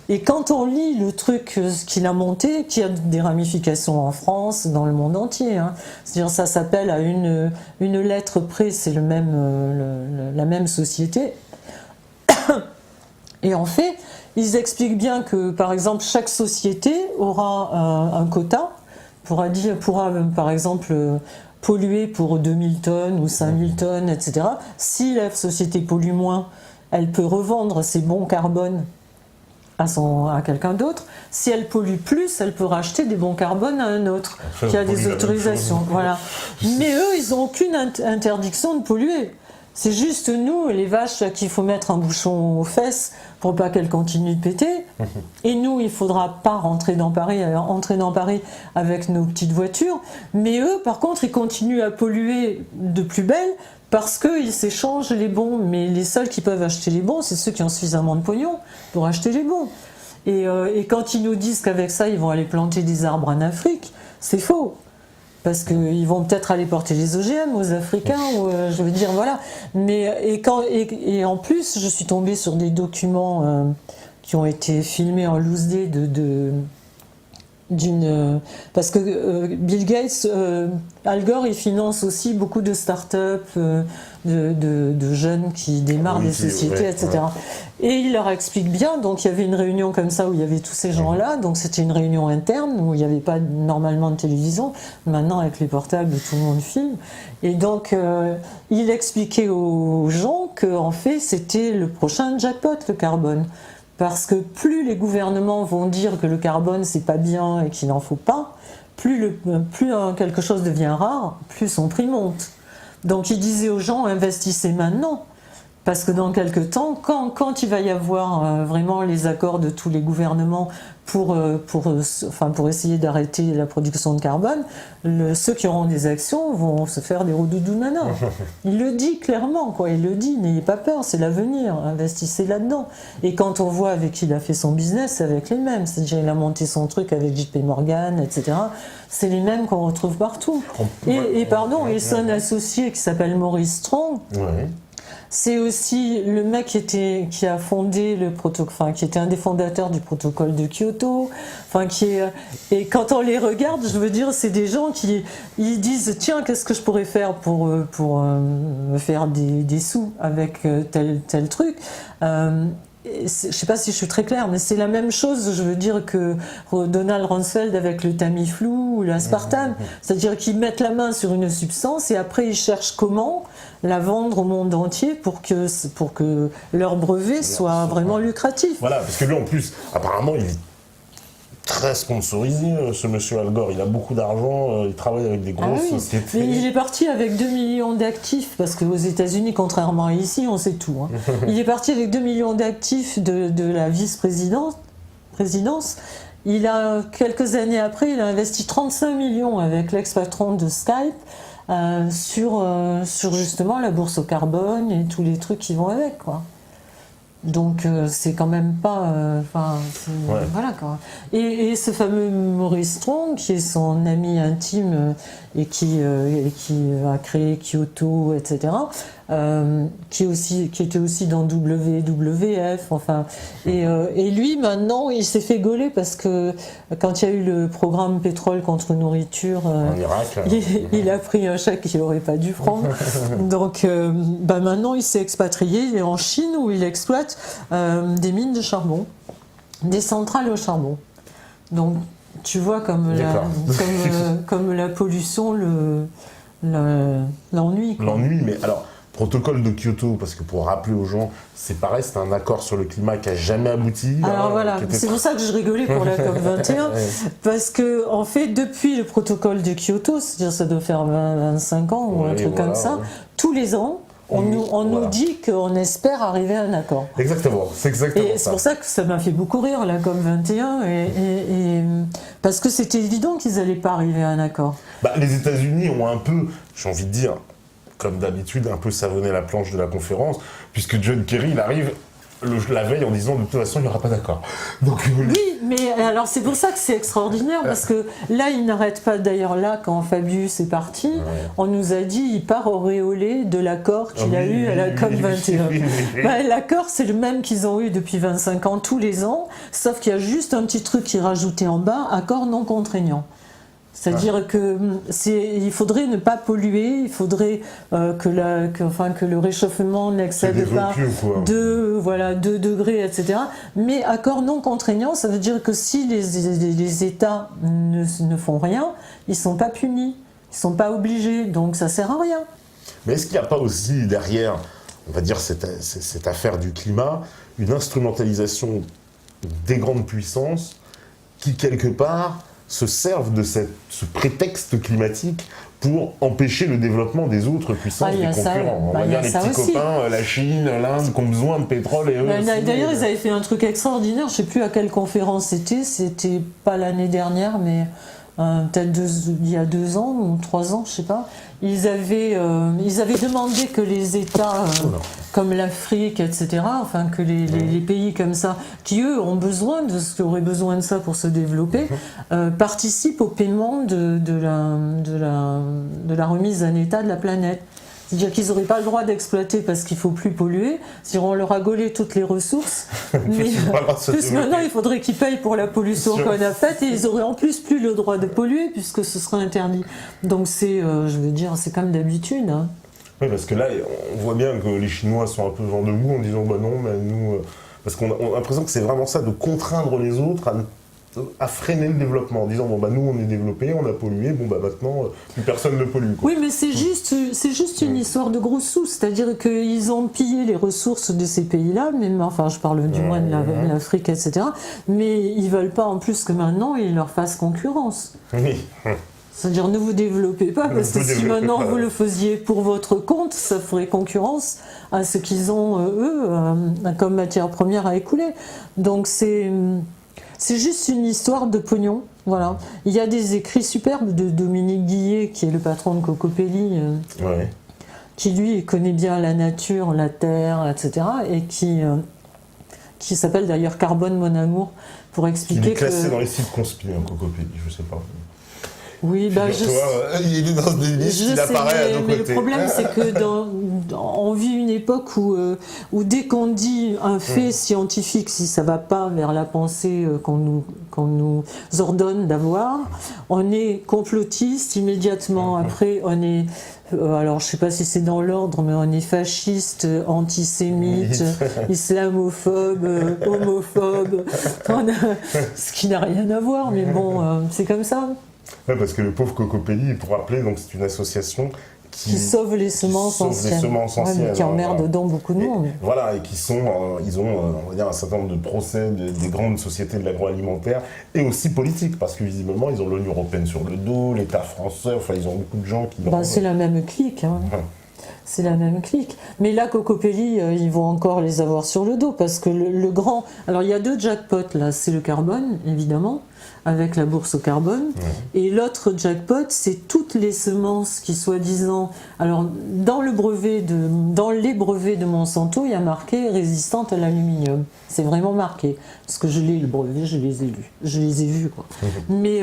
Et quand on lit le truc qu'il a monté, qui a des ramifications en France, dans le monde entier, c'est-à-dire ça s'appelle à une lettre près, c'est la même société. Et en fait, ils expliquent bien que, par exemple, chaque société aura un quota, pourra par exemple polluer pour 2000 tonnes ou 5000 tonnes, etc. Si la société pollue moins, elle peut revendre ses bons carbone à quelqu'un d'autre. Si elle pollue plus, elle peut racheter des bons carbone à un autre qui a des autorisations. Voilà. Mais eux, ils n'ont aucune interdiction de polluer. C'est juste nous, les vaches, qu'il faut mettre un bouchon aux fesses pour pas qu'elles continuent de péter. Et nous, il faudra pas entrer dans Paris avec nos petites voitures. Mais eux, par contre, ils continuent à polluer de plus belle parce qu'ils s'échangent les bons. Mais les seuls qui peuvent acheter les bons, c'est ceux qui ont suffisamment de pognon pour acheter les bons. Et quand ils nous disent qu'avec ça, ils vont aller planter des arbres en Afrique, c'est faux. Parce qu'ils vont peut-être aller porter les OGM aux Africains, je veux dire, voilà. Et en plus, je suis tombée sur des documents qui ont été filmés en loose day parce que Bill Gates, Al Gore, il finance aussi beaucoup de start-up, de jeunes qui démarrent des sociétés, etc. Ouais. Et il leur explique bien, donc il y avait une réunion comme ça où il y avait tous ces gens-là, donc c'était une réunion interne où il n'y avait pas normalement de télévision. Maintenant avec les portables tout le monde filme. Et donc il expliquait aux gens qu'en fait c'était le prochain jackpot, le carbone. Parce que plus les gouvernements vont dire que le carbone c'est pas bien et qu'il n'en faut pas, plus quelque chose devient rare, plus son prix monte. Donc il disait aux gens, investissez maintenant. Parce que dans quelques temps, quand il va y avoir vraiment les accords de tous les gouvernements pour essayer d'arrêter la production de carbone, ceux qui auront des actions vont se faire des rodoudou nana. Il le dit clairement, quoi. Il le dit, n'ayez pas peur, c'est l'avenir, investissez là-dedans. Et quand on voit avec qui il a fait son business, c'est avec les mêmes. C'est-à-dire il a monté son truc avec JP Morgan, etc. C'est les mêmes qu'on retrouve partout. Et son associé qui s'appelle Maurice Strong. Ouais. C'est aussi le mec qui a fondé le protocole, qui était un des fondateurs du protocole de Kyoto, et quand on les regarde, je veux dire, c'est des gens qui ils disent tiens, qu'est-ce que je pourrais faire pour me faire des sous avec tel truc. Je ne sais pas si je suis très claire, mais c'est la même chose, je veux dire, que Donald Rumsfeld avec le Tamiflu ou l'aspartame. C'est-à-dire qu'ils mettent la main sur une substance et après ils cherchent comment la vendre au monde entier pour que leur brevet soit vraiment lucratif. Voilà, parce que lui en plus, apparemment, il est très sponsorisé, ce monsieur Al Gore. Il a beaucoup d'argent, il travaille avec des grosses sociétés. Mais il est parti avec 2 millions d'actifs, parce qu'aux États-Unis, contrairement à ici, on sait tout. Hein. Il est parti avec 2 millions d'actifs de la vice-présidence. Quelques années après, il a investi 35 millions avec l'ex-patron de Skype sur justement la bourse au carbone et tous les trucs qui vont avec, quoi. Donc c'est quand même pas, voilà quoi. Et ce fameux Maurice Strong, qui est son ami intime et qui a créé Kyoto, etc. Qui était aussi dans WWF, et lui maintenant il s'est fait gauler parce que quand il y a eu le programme pétrole contre nourriture en Irak, il a pris un chèque qu'il n'aurait pas dû prendre. Donc maintenant il s'est expatrié, il est en Chine où il exploite des mines de charbon, des centrales au charbon. Donc tu vois comme la pollution l'ennuie. L'ennui, mais alors protocole de Kyoto, parce que pour rappeler aux gens, c'est pareil, c'est un accord sur le climat qui n'a jamais abouti. Alors voilà, c'est pour ça que je rigolais pour la COP21, parce que en fait, depuis le protocole de Kyoto, c'est-à-dire ça doit faire 25 ans ou un truc comme ça, tous les ans, on nous dit qu'on espère arriver à un accord. Exactement, c'est exactement ça. Et c'est pour ça que ça m'a fait beaucoup rire, la COP21, parce que c'était évident qu'ils n'allaient pas arriver à un accord. Les États-Unis ont un peu, j'ai envie de dire, comme d'habitude, un peu savonné la planche de la conférence, puisque John Kerry, il arrive la veille en disant de toute façon il n'y aura pas d'accord. Donc, oui, mais alors c'est pour ça que c'est extraordinaire, parce que là il n'arrête pas, d'ailleurs là quand Fabius est parti, on nous a dit il part auréolé de l'accord qu'il a eu à la COP21. L'accord c'est le même qu'ils ont eu depuis 25 ans tous les ans, sauf qu'il y a juste un petit truc qui est rajouté en bas, accord non contraignant. C'est-à-dire qu'il faudrait ne pas polluer, il faudrait que le réchauffement n'excède pas 2 degrés, etc. Mais accord non contraignant, ça veut dire que si les États ne font rien, ils ne sont pas punis, ils ne sont pas obligés, donc ça ne sert à rien. Mais est-ce qu'il n'y a pas aussi derrière, on va dire, cette affaire du climat, une instrumentalisation des grandes puissances qui, quelque part, se servent de ce prétexte climatique pour empêcher le développement des autres puissances, des concurrents. On va dire les petits copains, la Chine, l'Inde, qui ont besoin de pétrole et eux aussi. D'ailleurs, ils avaient fait un truc extraordinaire, je ne sais plus à quelle conférence c'était pas l'année dernière, mais peut-être il y a 2 ans ou 3 ans, je ne sais pas. Ils avaient demandé que les États comme l'Afrique, etc., que les pays comme ça, qui eux auraient besoin de ça pour se développer, participent au paiement de la remise en état de la planète. C'est-à-dire qu'ils n'auraient pas le droit d'exploiter parce qu'il ne faut plus polluer. C'est-à-dire on leur a gaulé toutes les ressources. Mais plus maintenant, il faudrait qu'ils payent pour la pollution qu'on a faite et ils auraient en plus plus le droit de polluer puisque ce serait interdit. Donc c'est, je veux dire, c'est comme d'habitude. Hein. Oui, parce que là, on voit bien que les Chinois sont un peu vent debout en disant bah non, mais nous. Parce qu'on a l'impression que c'est vraiment ça, de contraindre les autres à freiner le développement, en disant bon bah nous on est développés, on a pollué, bon bah maintenant plus personne ne pollue. Quoi. Oui, mais c'est juste une histoire de gros sous, c'est-à-dire qu'ils ont pillé les ressources de ces pays-là, même, enfin je parle du moins de l'Afrique, etc. Mais ils veulent pas en plus que maintenant ils leur fassent concurrence. Oui. C'est-à-dire ne vous développez pas, parce que si maintenant vous le faisiez pour votre compte, ça ferait concurrence à ce qu'ils ont, eux, comme matière première à écouler. Donc c'est juste une histoire de pognon. Voilà. Il y a des écrits superbes de Dominique Guillet, qui est le patron de Cocopelli, qui lui connaît bien la nature, la terre, etc. et qui s'appelle d'ailleurs Carbone mon amour, pour expliquer il est classé dans les sites conspi, Cocopelli, je sais pas. Oui, bah il est dans des listes, il apparaît à nos côtés. Mais le problème, c'est que on vit une époque où dès qu'on dit un fait scientifique, si ça va pas vers la pensée qu'on nous ordonne d'avoir, on est complotiste immédiatement. Après, on est alors je sais pas si c'est dans l'ordre, mais on est fasciste, antisémite, islamophobe, homophobe, ce qui n'a rien à voir, mais bon, c'est comme ça. Ouais, parce que le pauvre Cocopelli, pour rappeler, donc c'est une association qui sauve les semences anciennes, mais qui emmerde dedans beaucoup de monde. Voilà, et qui sont, ils ont, on va dire, un certain nombre de procès des grandes sociétés de l'agroalimentaire et aussi politiques, parce que visiblement ils ont l'Union européenne sur le dos, l'État français, enfin ils ont beaucoup de gens qui. C'est la même clique. Hein. C'est la même clique. Mais là, Cocopelli, ils vont encore les avoir sur le dos, parce que le grand. Alors il y a deux jackpots là, c'est le carbone, évidemment, avec la bourse au carbone. Et l'autre jackpot, c'est toutes les semences qui, soi-disant... Alors, dans les brevets de Monsanto, il y a marqué « résistante à l'aluminium ». C'est vraiment marqué. Parce que je l'ai, le brevet, je les ai lus. Je les ai vus, quoi. Mais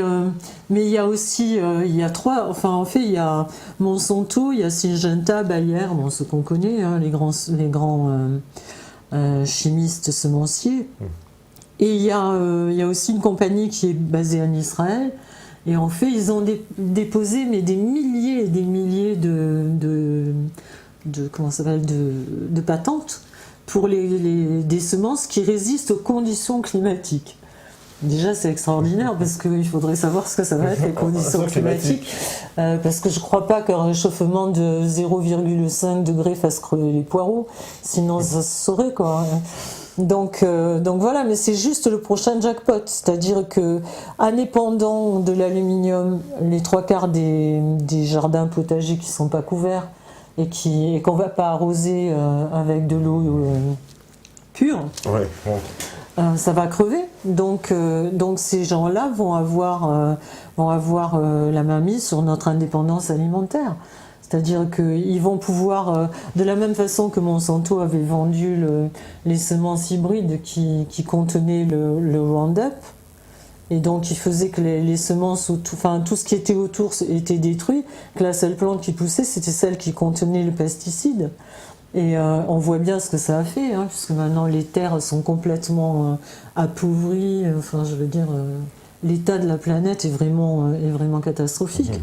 il y a aussi... il y a trois... Enfin, en fait, il y a Monsanto, il y a Syngenta, Bayer, bon, ceux qu'on connaît, hein, les grands chimistes semenciers. Et il y a aussi une compagnie qui est basée en Israël. Et en fait, ils ont déposé des milliers et des milliers de patentes pour des semences qui résistent aux conditions climatiques. Déjà, c'est extraordinaire parce qu'il faudrait savoir ce que ça va être, les conditions climatiques. Parce que je ne crois pas qu'un réchauffement de 0,5 degré fasse crever les poireaux. Sinon, ça se saurait, quoi. Donc voilà, mais c'est juste le prochain jackpot, c'est-à-dire que indépendant de l'aluminium, les trois quarts des jardins potagers qui sont pas couverts et qu'on va pas arroser avec de l'eau pure, ça va crever. Donc ces gens-là vont avoir la main mise sur notre indépendance alimentaire. C'est-à-dire qu'ils vont pouvoir, de la même façon que Monsanto avait vendu les semences hybrides qui contenaient le Roundup, et donc qui faisait que les semences, tout ce qui était autour était détruit, que la seule plante qui poussait, c'était celle qui contenait le pesticide. Et on voit bien ce que ça a fait, hein, puisque maintenant les terres sont complètement appauvries, l'état de la planète est vraiment catastrophique.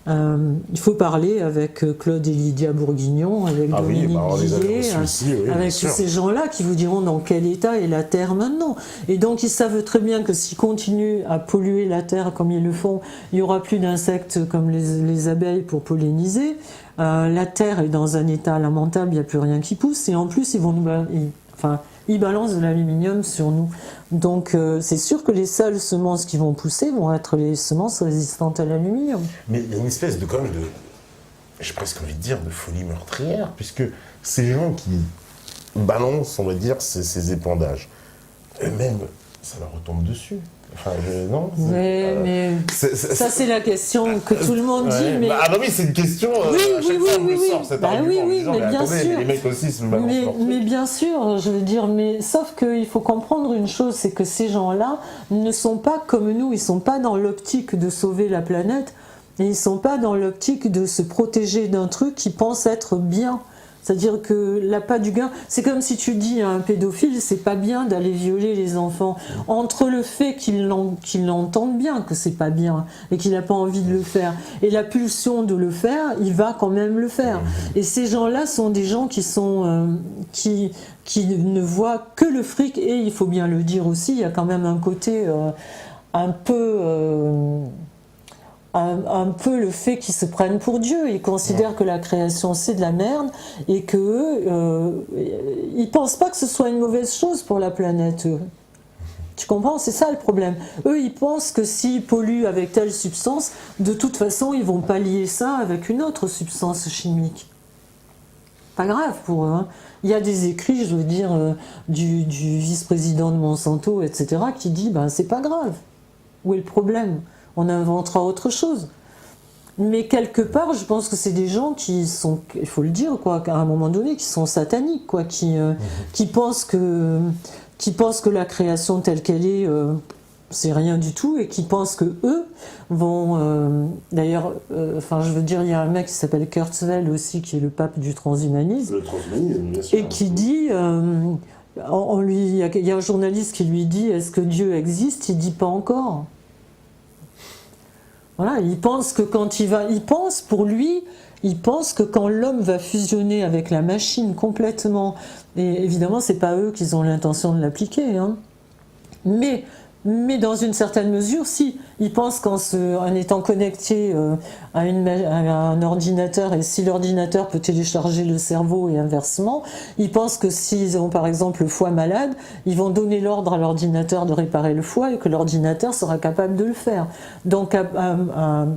Il faut parler avec Claude et Lydia Bourguignon, avec Dominique Guillet, avec tous ces gens-là qui vous diront dans quel état est la Terre maintenant. Et donc ils savent très bien que s'ils continuent à polluer la Terre comme ils le font, il n'y aura plus d'insectes comme les abeilles pour polliniser. La Terre est dans un état lamentable, il n'y a plus rien qui pousse. Et en plus, ils balancent de l'aluminium sur nous. Donc c'est sûr que les seules semences qui vont pousser vont être les semences résistantes à l'aluminium. Mais il y a une espèce j'ai presque envie de dire, de folie meurtrière, puisque ces gens qui balancent, on va dire, ces épandages, eux-mêmes, ça leur retombe dessus. Enfin, non. Mais ça, c'est la question que tout le monde dit. Mais... Ah, bah oui, c'est une question. Mais bien sûr. Les mecs aussi se balancent. Mais bien sûr, je veux dire, mais sauf qu'il faut comprendre une chose, c'est que ces gens-là ne sont pas comme nous, ils sont pas dans l'optique de sauver la planète, et ils sont pas dans l'optique de se protéger d'un truc qu'ils pensent être bien. C'est-à-dire que l'appât du gain, c'est comme si tu dis à un pédophile, c'est pas bien d'aller violer les enfants. Entre le fait qu'il l'entende bien que c'est pas bien et qu'il n'a pas envie de le faire, et la pulsion de le faire, il va quand même le faire. Et ces gens-là sont des gens qui sont qui ne voient que le fric, et il faut bien le dire aussi, il y a quand même un côté un peu le fait qu'ils se prennent pour Dieu. Ils considèrent que la création c'est de la merde et que ils pensent pas que ce soit une mauvaise chose pour la planète. Eux. Tu comprends? C'est ça le problème. Eux, ils pensent que s'ils polluent avec telle substance, de toute façon, ils vont pas lier ça avec une autre substance chimique. Pas grave pour eux. Hein. Il y a des écrits, je veux dire, du vice-président de Monsanto, etc., qui dit ben, c'est pas grave. Où est le problème? On inventera autre chose. Mais quelque part, je pense que c'est des gens qui sont, il faut le dire, quoi, à un moment donné, qui sont sataniques, quoi, qui pensent que la création telle qu'elle est, c'est rien du tout, et qui pensent que eux vont. D'ailleurs, je veux dire, il y a un mec qui s'appelle Kurzweil aussi, qui est le pape du transhumanisme, le transhumanisme, bien sûr, et qui dit. Il y a un journaliste qui lui dit est-ce que Dieu existe? Il dit pas encore. Voilà, il pense que quand l'homme va fusionner avec la machine complètement, et évidemment c'est pas eux qui ont l'intention de l'appliquer, hein, mais dans une certaine mesure, si, il pense qu'en étant connecté à un ordinateur, et si l'ordinateur peut télécharger le cerveau et inversement, il pense que s'ils ont par exemple le foie malade, ils vont donner l'ordre à l'ordinateur de réparer le foie et que l'ordinateur sera capable de le faire. Donc à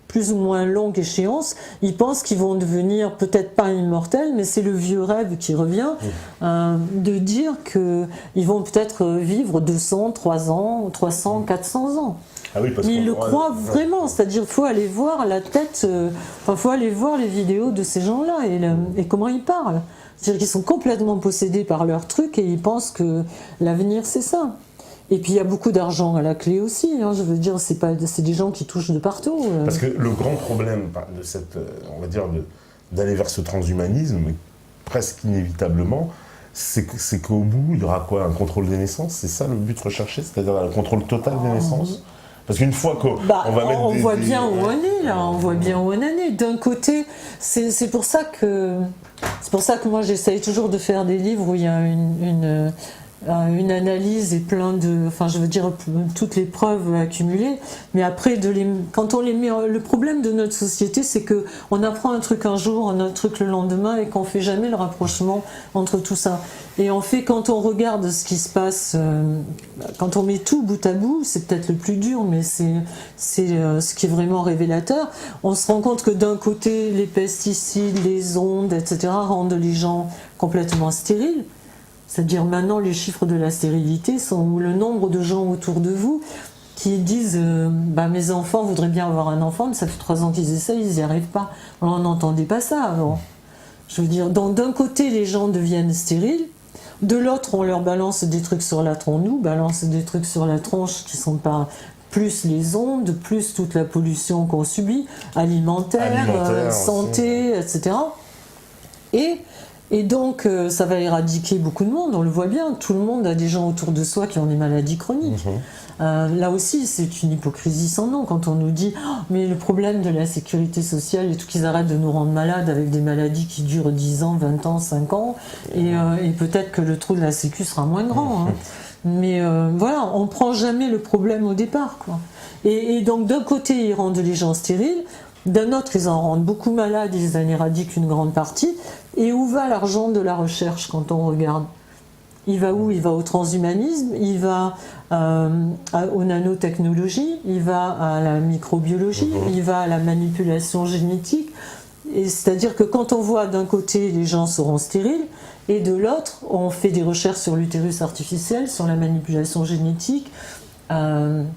plus ou moins longue échéance, ils pensent qu'ils vont devenir peut-être pas immortels, mais c'est le vieux rêve qui revient, de dire qu'ils vont peut-être vivre 200, 300, 400 ans. Ah oui, parce mais ils le croient vraiment, c'est-à-dire qu'il faut aller voir la tête, faut aller voir les vidéos de ces gens-là et comment ils parlent. C'est-à-dire qu'ils sont complètement possédés par leur truc et ils pensent que l'avenir c'est ça. Et puis il y a beaucoup d'argent à la clé aussi, hein, je veux dire, c'est des gens qui touchent de partout. Parce que le grand problème de cette, on va dire, d'aller vers ce transhumanisme, presque inévitablement, c'est qu'au bout, il y aura quoi? Un contrôle des naissances? C'est ça le but recherché? C'est-à-dire un contrôle total des naissances? Parce qu'une fois qu'on va mettre on voit bien où on est là, on voit bien où on en est. D'un côté, c'est pour ça que moi j'essaye toujours de faire des livres où il y a une analyse et plein de, toutes les preuves accumulées, mais après quand on les met, le problème de notre société c'est que on apprend un truc un jour, un autre truc le lendemain et qu'on fait jamais le rapprochement entre tout ça. Et en fait, quand on regarde ce qui se passe, quand on met tout bout à bout, c'est peut-être le plus dur, mais c'est ce qui est vraiment révélateur. On se rend compte que d'un côté, les pesticides, les ondes, etc. rendent les gens complètement stériles. C'est-à-dire maintenant les chiffres de la stérilité sont le nombre de gens autour de vous qui disent mes enfants voudraient bien avoir un enfant, ça fait 3 ans qu'ils essayent, ils n'y arrivent pas. On n'entendait pas ça avant. Je veux dire, donc d'un côté les gens deviennent stériles, de l'autre on leur balance des trucs sur la tronche, nous balance des trucs sur la tronche qui sont pas plus les ondes, plus toute la pollution qu'on subit, alimentaire, santé, etc. Et donc, ça va éradiquer beaucoup de monde, on le voit bien. Tout le monde a des gens autour de soi qui ont des maladies chroniques. Là aussi, c'est une hypocrisie sans nom quand on nous dit mais le problème de la sécurité sociale et tout, qu'ils arrêtent de nous rendre malades avec des maladies qui durent 10 ans, 20 ans, 5 ans, et peut-être que le trou de la sécu sera moins grand. Hein. Mais voilà, on ne prend jamais le problème au départ, quoi. Et donc, d'un côté, ils rendent les gens stériles. D'un autre, ils en rendent beaucoup malades, ils en éradiquent une grande partie. Et où va l'argent de la recherche quand on regarde? Il va où? Il va au transhumanisme, il va aux nanotechnologies, il va à la microbiologie, il va à la manipulation génétique. Et c'est-à-dire que quand on voit d'un côté les gens seront stériles, et de l'autre, on fait des recherches sur l'utérus artificiel, sur la manipulation génétique,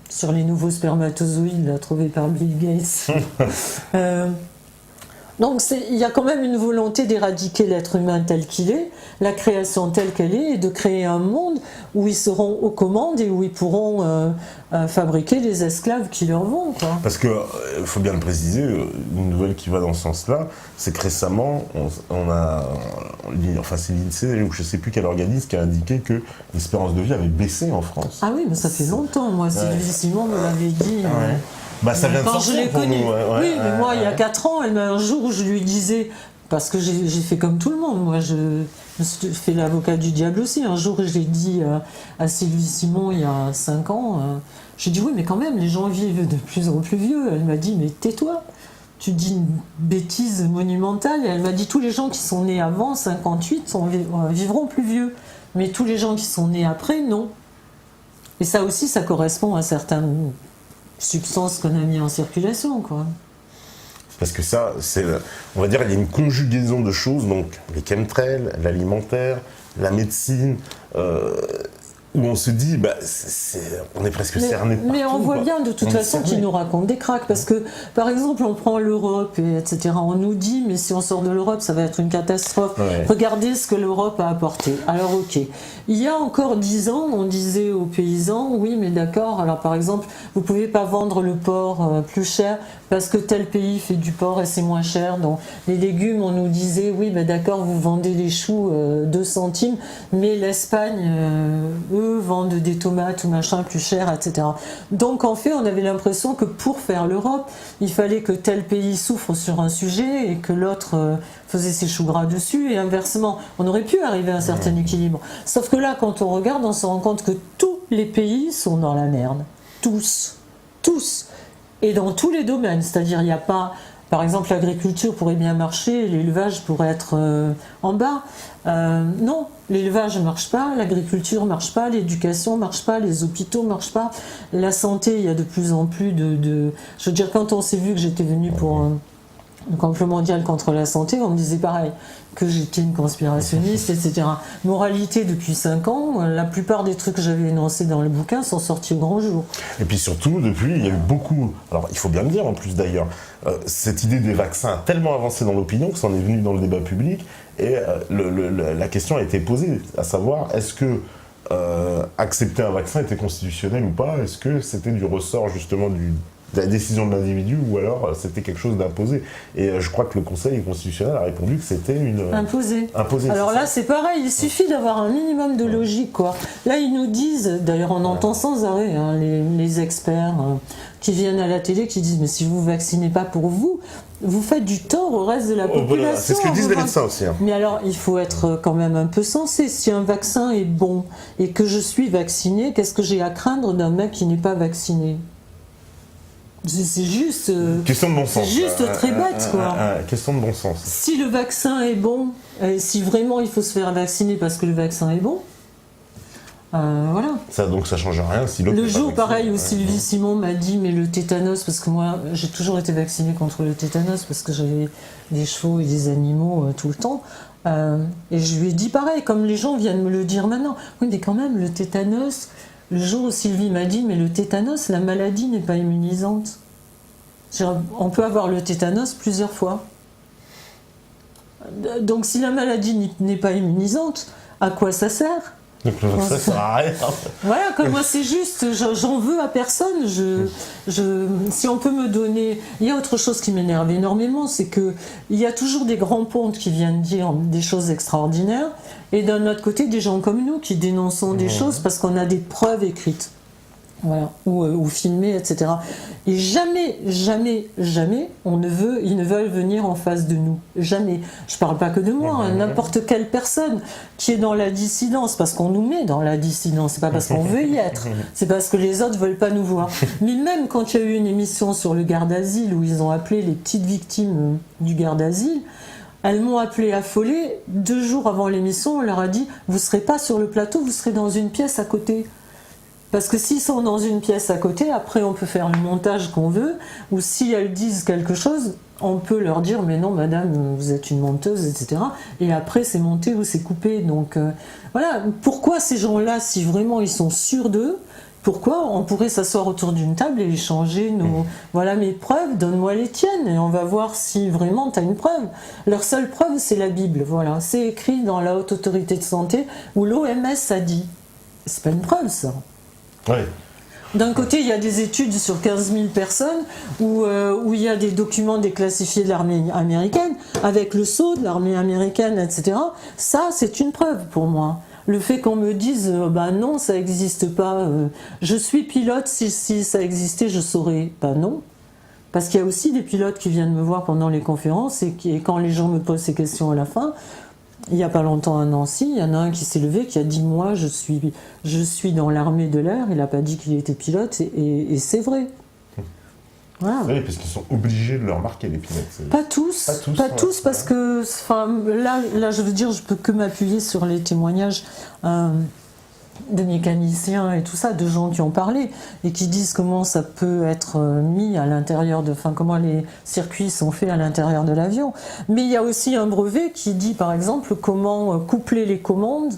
sur les nouveaux spermatozoïdes là, trouvés par Bill Gates. Donc il y a quand même une volonté d'éradiquer l'être humain tel qu'il est, la création telle qu'elle est, et de créer un monde où ils seront aux commandes et où ils pourront fabriquer les esclaves qui leur vont, quoi. Parce que, il faut bien le préciser, une nouvelle qui va dans ce sens-là, c'est que récemment, c'est l'INSEE, ou je ne sais plus quel organisme, qui a indiqué que l'espérance de vie avait baissé en France. Ah oui, mais ça fait longtemps, moi, Sylvie Simon me l'avait dit. Ouais. Bah, ça vient de quand je l'ai sortir pour connue. nous. Oui, mais moi, il y a 4 ans, un jour où je lui disais, parce que j'ai fait comme tout le monde, moi, je me suis fait l'avocat du diable aussi. Un jour, j'ai dit à Sylvie Simon, il y a 5 ans, j'ai dit oui, mais quand même, les gens vivent de plus en plus vieux. Elle m'a dit, mais tais-toi, tu dis une bêtise monumentale. Et elle m'a dit, tous les gens qui sont nés avant 58 vivront plus vieux, mais tous les gens qui sont nés après, non. Et ça aussi, ça correspond à certaines substances qu'on a mis en circulation, quoi. Parce que ça, on va dire, il y a une conjugaison de choses, donc les chemtrails, l'alimentaire, la médecine, où on se dit, on est presque cerné partout. Mais on voit quoi. bien de toute façon qu'ils nous racontent des cracks, parce que, par exemple, on prend l'Europe, etc. On nous dit, mais si on sort de l'Europe, ça va être une catastrophe. Ouais. Regardez ce que l'Europe a apporté. Alors, ok. Il y a encore 10 ans, on disait aux paysans, oui, mais d'accord, alors par exemple, vous pouvez pas vendre le porc plus cher parce que tel pays fait du porc et c'est moins cher. Donc, les légumes, on nous disait, oui, mais d'accord, vous vendez les choux 2 centimes, mais l'Espagne, eux, vendent des tomates ou machin plus cher, etc. Donc, en fait, on avait l'impression que pour faire l'Europe, il fallait que tel pays souffre sur un sujet et que l'autre faisait ses choux gras dessus, et inversement. On aurait pu arriver à un certain équilibre. Sauf que là, quand on regarde, on se rend compte que tous les pays sont dans la merde. Tous. Tous. Et dans tous les domaines. C'est-à-dire, il n'y a pas... Par exemple, l'agriculture pourrait bien marcher, l'élevage pourrait être en bas. Non, l'élevage ne marche pas, l'agriculture ne marche pas, l'éducation ne marche pas, les hôpitaux ne marchent pas. La santé, il y a de plus en plus de... Je veux dire, quand on s'est vu que j'étais venue pour... le complot mondial contre la santé, on me disait pareil, que j'étais une conspirationniste, etc. Moralité, depuis 5 ans, la plupart des trucs que j'avais énoncés dans le bouquin sont sortis au grand jour. Et puis surtout, depuis, il y a eu beaucoup, alors il faut bien le dire en plus d'ailleurs, cette idée des vaccins a tellement avancé dans l'opinion que ça en est venu dans le débat public, et la question a été posée, à savoir, est-ce que accepter un vaccin était constitutionnel ou pas? Est-ce que c'était du ressort justement de la décision de l'individu, ou alors c'était quelque chose d'imposé? Et je crois que le Conseil constitutionnel a répondu que c'était imposé. Imposé. Alors là, c'est pareil, il suffit d'avoir un minimum de logique, quoi. Là, ils nous disent, d'ailleurs on entend sans arrêt les experts qui viennent à la télé, qui disent, mais si vous ne vaccinez pas pour vous, vous faites du tort au reste de la population. Voilà, c'est ce que disent les médecins aussi. Mais alors, il faut être quand même un peu sensé. Si un vaccin est bon et que je suis vacciné, qu'est-ce que j'ai à craindre d'un mec qui n'est pas vacciné? C'est juste... question de bon sens. C'est juste très bête, quoi. Question de bon sens. Si le vaccin est bon, si vraiment il faut se faire vacciner parce que le vaccin est bon, voilà. Donc ça change rien si l'autre... Le jour, pareil, où Sylvie Simon m'a dit, mais le tétanos, parce que moi, j'ai toujours été vaccinée contre le tétanos, parce que j'avais des chevaux et des animaux tout le temps, et je lui ai dit pareil, comme les gens viennent me le dire maintenant. Oui, mais quand même, le tétanos... Le jour où Sylvie m'a dit, mais le tétanos, la maladie n'est pas immunisante. On peut avoir le tétanos plusieurs fois. Donc si la maladie n'est pas immunisante, à quoi ça sert? Ça sert à rien. Voilà, comme moi c'est juste, j'en veux à personne. Si on peut me donner... Il y a autre chose qui m'énerve énormément, c'est qu'il y a toujours des grands pontes qui viennent dire des choses extraordinaires, et d'un autre côté des gens comme nous qui dénonçons des choses parce qu'on a des preuves écrites. Voilà, ou filmées, etc. Et jamais, jamais, jamais, ils ne veulent venir en face de nous. Jamais. Je parle pas que de moi, n'importe quelle personne qui est dans la dissidence, parce qu'on nous met dans la dissidence, c'est pas parce qu'on veut y être, c'est parce que les autres veulent pas nous voir. Mais même quand il y a eu une émission sur le garde-asile où ils ont appelé les petites victimes du garde-asile, elles m'ont appelé affolée. 2 jours avant l'émission, on leur a dit « Vous serez pas sur le plateau, vous serez dans une pièce à côté ». Parce que s'ils sont dans une pièce à côté, après on peut faire le montage qu'on veut, ou si elles disent quelque chose, on peut leur dire mais non madame, vous êtes une menteuse, etc. Et après c'est monté ou c'est coupé. Donc voilà, pourquoi ces gens-là, si vraiment ils sont sûrs d'eux, Pourquoi on pourrait s'asseoir autour d'une table et échanger voilà mes preuves, donne-moi les tiennes et on va voir si vraiment tu as une preuve. Leur seule preuve, c'est la Bible, voilà. C'est écrit dans la Haute Autorité de Santé où l'OMS a dit. C'est pas une preuve, ça. Oui. D'un côté, il y a des études sur 15 000 personnes où il y a des documents déclassifiés de l'armée américaine, avec le sceau de l'armée américaine, etc. Ça, c'est une preuve pour moi. Le fait qu'on me dise non, ça n'existe pas, je suis pilote, si ça existait, je saurais. Non. Parce qu'il y a aussi des pilotes qui viennent me voir pendant les conférences et quand les gens me posent ces questions à la fin, il n'y a pas longtemps à Nancy, il y en a un qui s'est levé qui a dit moi je suis dans l'armée de l'air, il n'a pas dit qu'il était pilote et c'est vrai. Voilà. Oui, parce qu'ils sont obligés de leur marquer les pilotes. Pas tous, parce que là je veux dire, je peux que m'appuyer sur les témoignages de mécaniciens et tout ça, de gens qui ont parlé et qui disent comment ça peut être mis à l'intérieur comment les circuits sont faits à l'intérieur de l'avion. Mais il y a aussi un brevet qui dit par exemple comment coupler les commandes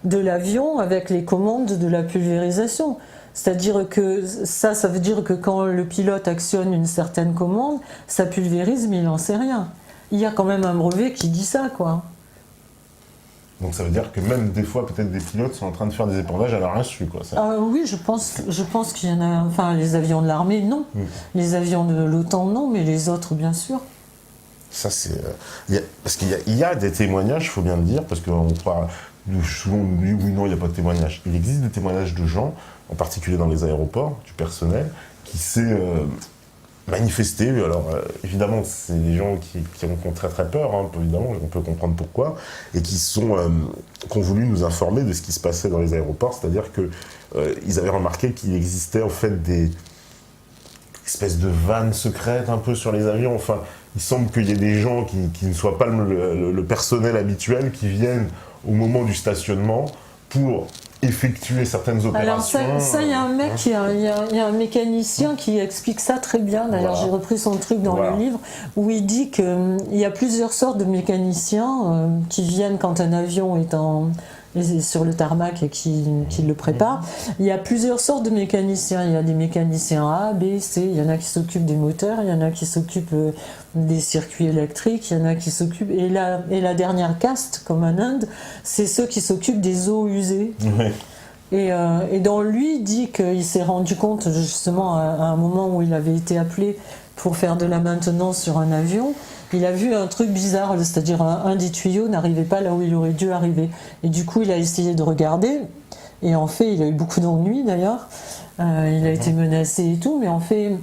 de l'avion avec les commandes de la pulvérisation. C'est-à-dire que ça veut dire que quand le pilote actionne une certaine commande, ça pulvérise, mais il n'en sait rien. Il y a quand même un brevet qui dit ça, quoi. Donc ça veut dire que même des fois, peut-être des pilotes sont en train de faire des épandages à leur insu, quoi. Ça. Oui, je pense qu'il y en a... Enfin, les avions de l'armée, non. Les avions de l'OTAN, non, mais les autres, bien sûr. Ça, c'est... parce qu'il y a des témoignages, il faut bien le dire, parce qu'on parle... Souvent, on nous dit oui, non, il n'y a pas de témoignages. Il existe des témoignages de gens, en particulier dans les aéroports, du personnel, qui s'est manifesté. Alors, évidemment, c'est des gens qui ont très très peur, évidemment, on peut comprendre pourquoi, et qui ont voulu nous informer de ce qui se passait dans les aéroports, c'est-à-dire qu'ils avaient remarqué qu'il existait en fait des espèces de vannes secrètes un peu sur les avions. Enfin, il semble qu'il y ait des gens qui ne soient pas le personnel habituel qui viennent au moment du stationnement pour effectuer certaines opérations. Alors ça il y a un mec, il y a un mécanicien qui explique ça très bien. D'ailleurs, j'ai repris son truc dans le livre où il dit qu'il y a plusieurs sortes de mécaniciens qui viennent quand un avion est sur le tarmac et qui le prépare. Il y a plusieurs sortes de mécaniciens. Il y a des mécaniciens A, B, C. Il y en a qui s'occupent des moteurs, il y en a qui s'occupent des circuits électriques, il y en a qui s'occupent... Et la dernière caste, comme en Inde, c'est ceux qui s'occupent des eaux usées. Oui. Et dans lui, il dit qu'il s'est rendu compte, justement, à un moment où il avait été appelé pour faire de la maintenance sur un avion, il a vu un truc bizarre, c'est-à-dire un des tuyaux n'arrivait pas là où il aurait dû arriver. Et du coup, il a essayé de regarder, et en fait, il a eu beaucoup d'ennuis d'ailleurs, il a été menacé et tout, mais en fait,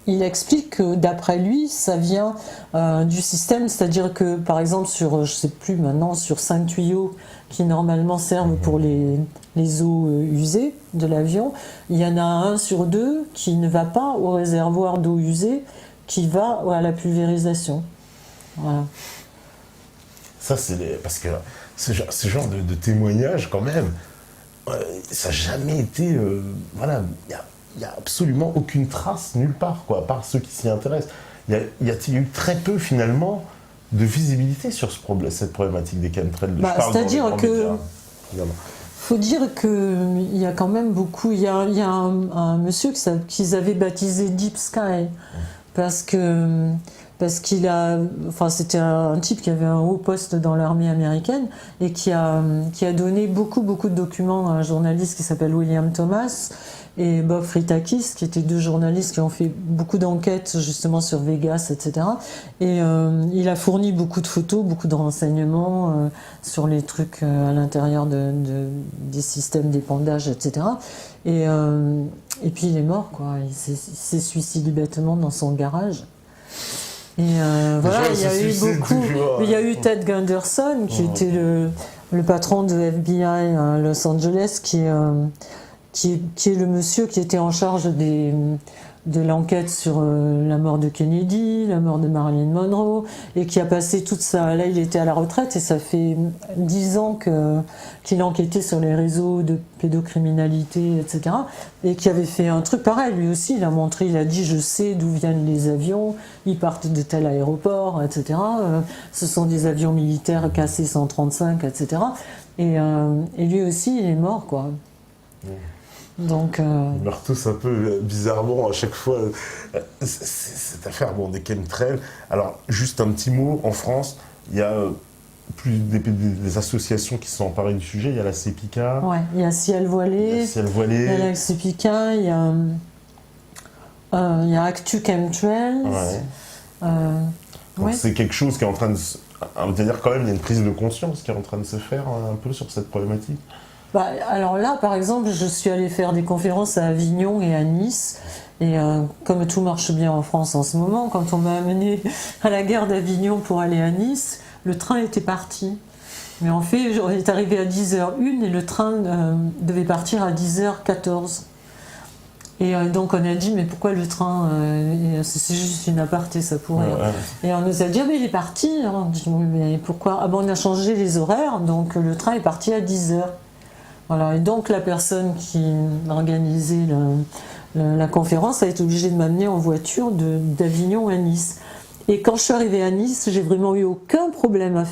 il explique que d'après lui, ça vient du système, c'est-à-dire que, par exemple, sur 5 tuyaux qui normalement servent pour les eaux usées de l'avion, il y en a un sur 2 qui ne va pas au réservoir d'eau usée, qui va à la pulvérisation. Voilà. Ça, parce que ce genre de témoignage, quand même, ça n'a jamais été... voilà, il n'y a absolument aucune trace nulle part, quoi, à part ceux qui s'y intéressent. Il y a eu très peu, finalement, de visibilité sur cette problématique des chemtrails. C'est-à-dire que... faut dire qu'il y a quand même beaucoup... Il y a un monsieur qu'ils avaient baptisé Deep Sky, parce qu'il a... Enfin, c'était un type qui avait un haut poste dans l'armée américaine et qui a donné beaucoup de documents à un journaliste qui s'appelle William Thomas et Bob Fritakis, qui étaient 2 journalistes qui ont fait beaucoup d'enquêtes justement sur Vegas, etc. Et il a fourni beaucoup de photos, beaucoup de renseignements sur les trucs à l'intérieur des systèmes d'épandage, etc. Et puis il est mort, quoi. Il s'est suicidé bêtement dans son garage. Et voilà, il y a eu Ted Gunderson, qui était le patron de FBI à Los Angeles, qui est le monsieur qui était en charge de l'enquête sur la mort de Kennedy, la mort de Marilyn Monroe, et qui a passé toute ça. Là, il était à la retraite et ça fait 10 ans qu'il enquêtait sur les réseaux de pédocriminalité, etc. Et qui avait fait un truc pareil. Lui aussi, il a dit, je sais d'où viennent les avions, ils partent de tel aéroport, etc. Ce sont des avions militaires KC-135, etc. Et lui aussi, il est mort, quoi. Donc, Ils meurent tous un peu bizarrement à chaque fois. Cette affaire des chemtrails. Alors, juste un petit mot, en France, il y a des associations qui se sont emparées du sujet. Il y a la CEPICA. ouais, il y a Ciel Voilé, il y a la CEPICA, il y a Actu Chemtrails. Ouais. Donc Ouais. c'est quelque chose qui est en train de on va dire quand même, il y a une prise de conscience qui est en train de se faire un peu sur cette problématique. Bah, alors là, par exemple, je suis allée faire des conférences à Avignon et à Nice. Et comme tout marche bien en France en ce moment, quand on m'a amené à la gare d'Avignon pour aller à Nice, le train était parti. Mais en fait, on est arrivé à 10h01 et le train devait partir à 10h14. Et donc on a dit, mais pourquoi le train c'est juste une aparté, ça pourrait. Ouais. Et on nous a dit, ah, mais il est parti. Alors, on dit, oui, mais pourquoi? Ah bon, on a changé les horaires, donc le train est parti à 10h. Voilà, et donc la personne qui organisait la conférence a été obligée de m'amener en voiture d'Avignon à Nice. Et quand je suis arrivée à Nice, j'ai vraiment eu aucun problème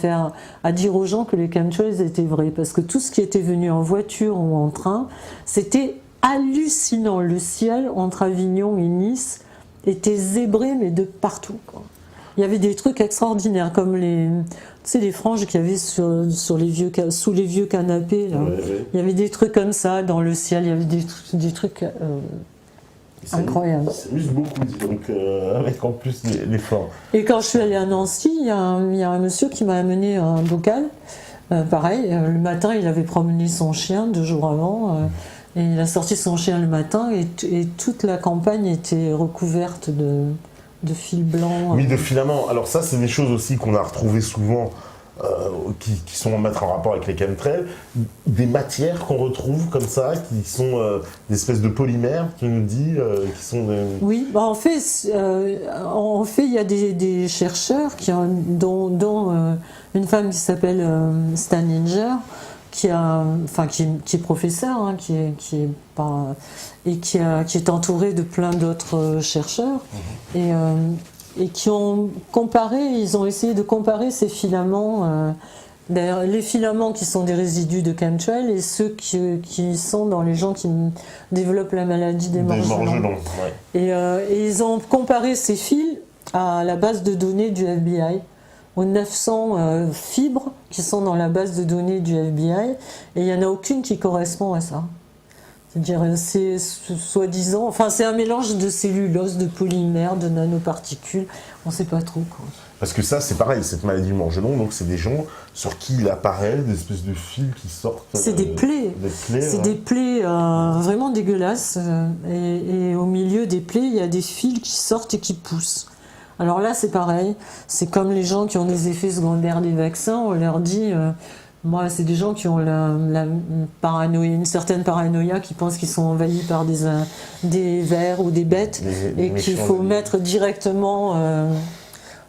à dire aux gens que les chemtrails étaient vrais, parce que tout ce qui était venu en voiture ou en train, c'était hallucinant. Le ciel entre Avignon et Nice était zébré, mais de partout, quoi. Il y avait des trucs extraordinaires, comme les franges qu'il y avait sous les vieux canapés. Là. Ouais. Il y avait des trucs comme ça dans le ciel, il y avait des trucs incroyables. Ça s'amuse beaucoup, dis donc, avec en plus l'effort. Et quand je suis allée à Nancy, il y a un monsieur qui m'a amené un bocal. Pareil, le matin, il avait promené son chien 2 jours avant. Et il a sorti son chien le matin et toute la campagne était recouverte de fils blancs. Oui, de filaments. Alors ça, c'est des choses aussi qu'on a retrouvées souvent, qui sont à mettre en rapport avec les chemtrails. Des matières qu'on retrouve comme ça, qui sont des espèces de polymères, tu nous dis, qui sont des... Oui, bah en fait, il y a des chercheurs dont une femme qui s'appelle Staninger, qui est professeur, hein, qui est entouré de plein d'autres chercheurs, et qui ont comparé, ils ont essayé de comparer ces filaments, d'ailleurs, les filaments qui sont des résidus de chemtrails et ceux qui sont dans les gens qui développent la maladie des morts-gelons. Ouais. Et ils ont comparé ces fils à la base de données du FBI, aux 900 fibres qui sont dans la base de données du FBI, et il n'y en a aucune qui correspond à ça. C'est-à-dire, c'est soi-disant, enfin c'est un mélange de cellulose, de polymères, de nanoparticules, on ne sait pas trop, quoi. Parce que ça, c'est pareil, cette maladie du morgelon, donc c'est des gens sur qui il apparaît des espèces de fils qui sortent. C'est des plaies. C'est des plaies vraiment dégueulasses, et au milieu des plaies, il y a des fils qui sortent et qui poussent. Alors là, c'est pareil, c'est comme les gens qui ont des effets secondaires des vaccins, on leur dit, moi, c'est des gens qui ont une certaine paranoïa, qui pensent qu'ils sont envahis par des vers ou des bêtes, et qu'il faut mettre directement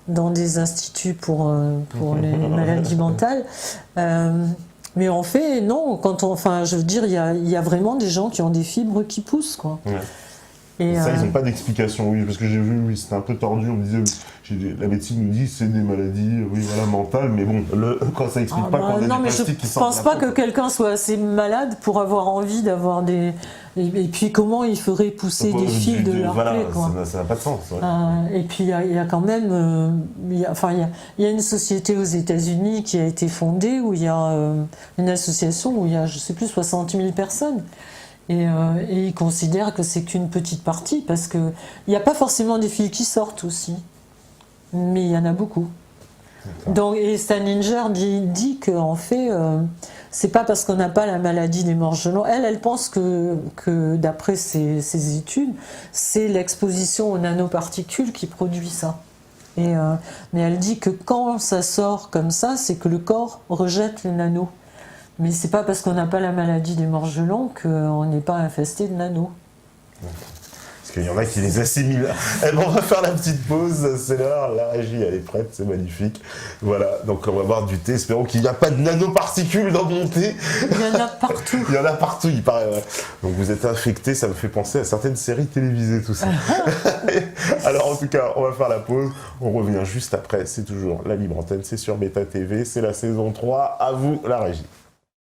dans des instituts pour les maladies mentales. Mais en fait, non, je veux dire, il y a vraiment des gens qui ont des fibres qui poussent, quoi. Ouais. Et ça, ils n'ont pas d'explication, oui, parce que j'ai vu, oui, c'était un peu tordu, on me disait, la médecine nous dit c'est des maladies, oui, voilà, mentales, mais bon, quand ça explique pas qu'on a non, des mais je plastiques qui sortent. pense pas que quelqu'un soit assez malade pour avoir envie d'avoir des... Et puis comment il ferait pousser des fils de leur plaie, quoi. Ça n'a pas de sens. Ouais. Et puis il y a quand même... il y a une société aux États-Unis qui a été fondée, où il y a une association où il y a, je sais plus, 60 000 personnes. Et ils considèrent que c'est qu'une petite partie, parce qu'il n'y a pas forcément des fils qui sortent aussi, mais il y en a beaucoup. Donc, et Staninger dit qu'en fait, c'est pas parce qu'on n'a pas la maladie des morts-gelons. Elle pense que d'après ses études, c'est l'exposition aux nanoparticules qui produit ça. Mais elle dit que quand ça sort comme ça, c'est que le corps rejette les nanos. Mais c'est pas parce qu'on n'a pas la maladie des morts-gelons qu'on n'est pas infesté de nanos. Parce qu'il y en a qui les assimilent. Eh ben, on va faire la petite pause, c'est l'heure, la régie elle est prête, c'est magnifique. Voilà, donc on va boire du thé, espérons qu'il n'y a pas de nanoparticules dans mon thé. Il y en a partout. Il y en a partout, il paraît. Ouais. Donc vous êtes infectés, ça me fait penser à certaines séries télévisées, tout ça. Alors en tout cas, on va faire la pause, on revient juste après, c'est toujours la Libre Antenne, c'est sur Beta TV, c'est la saison 3, à vous la régie.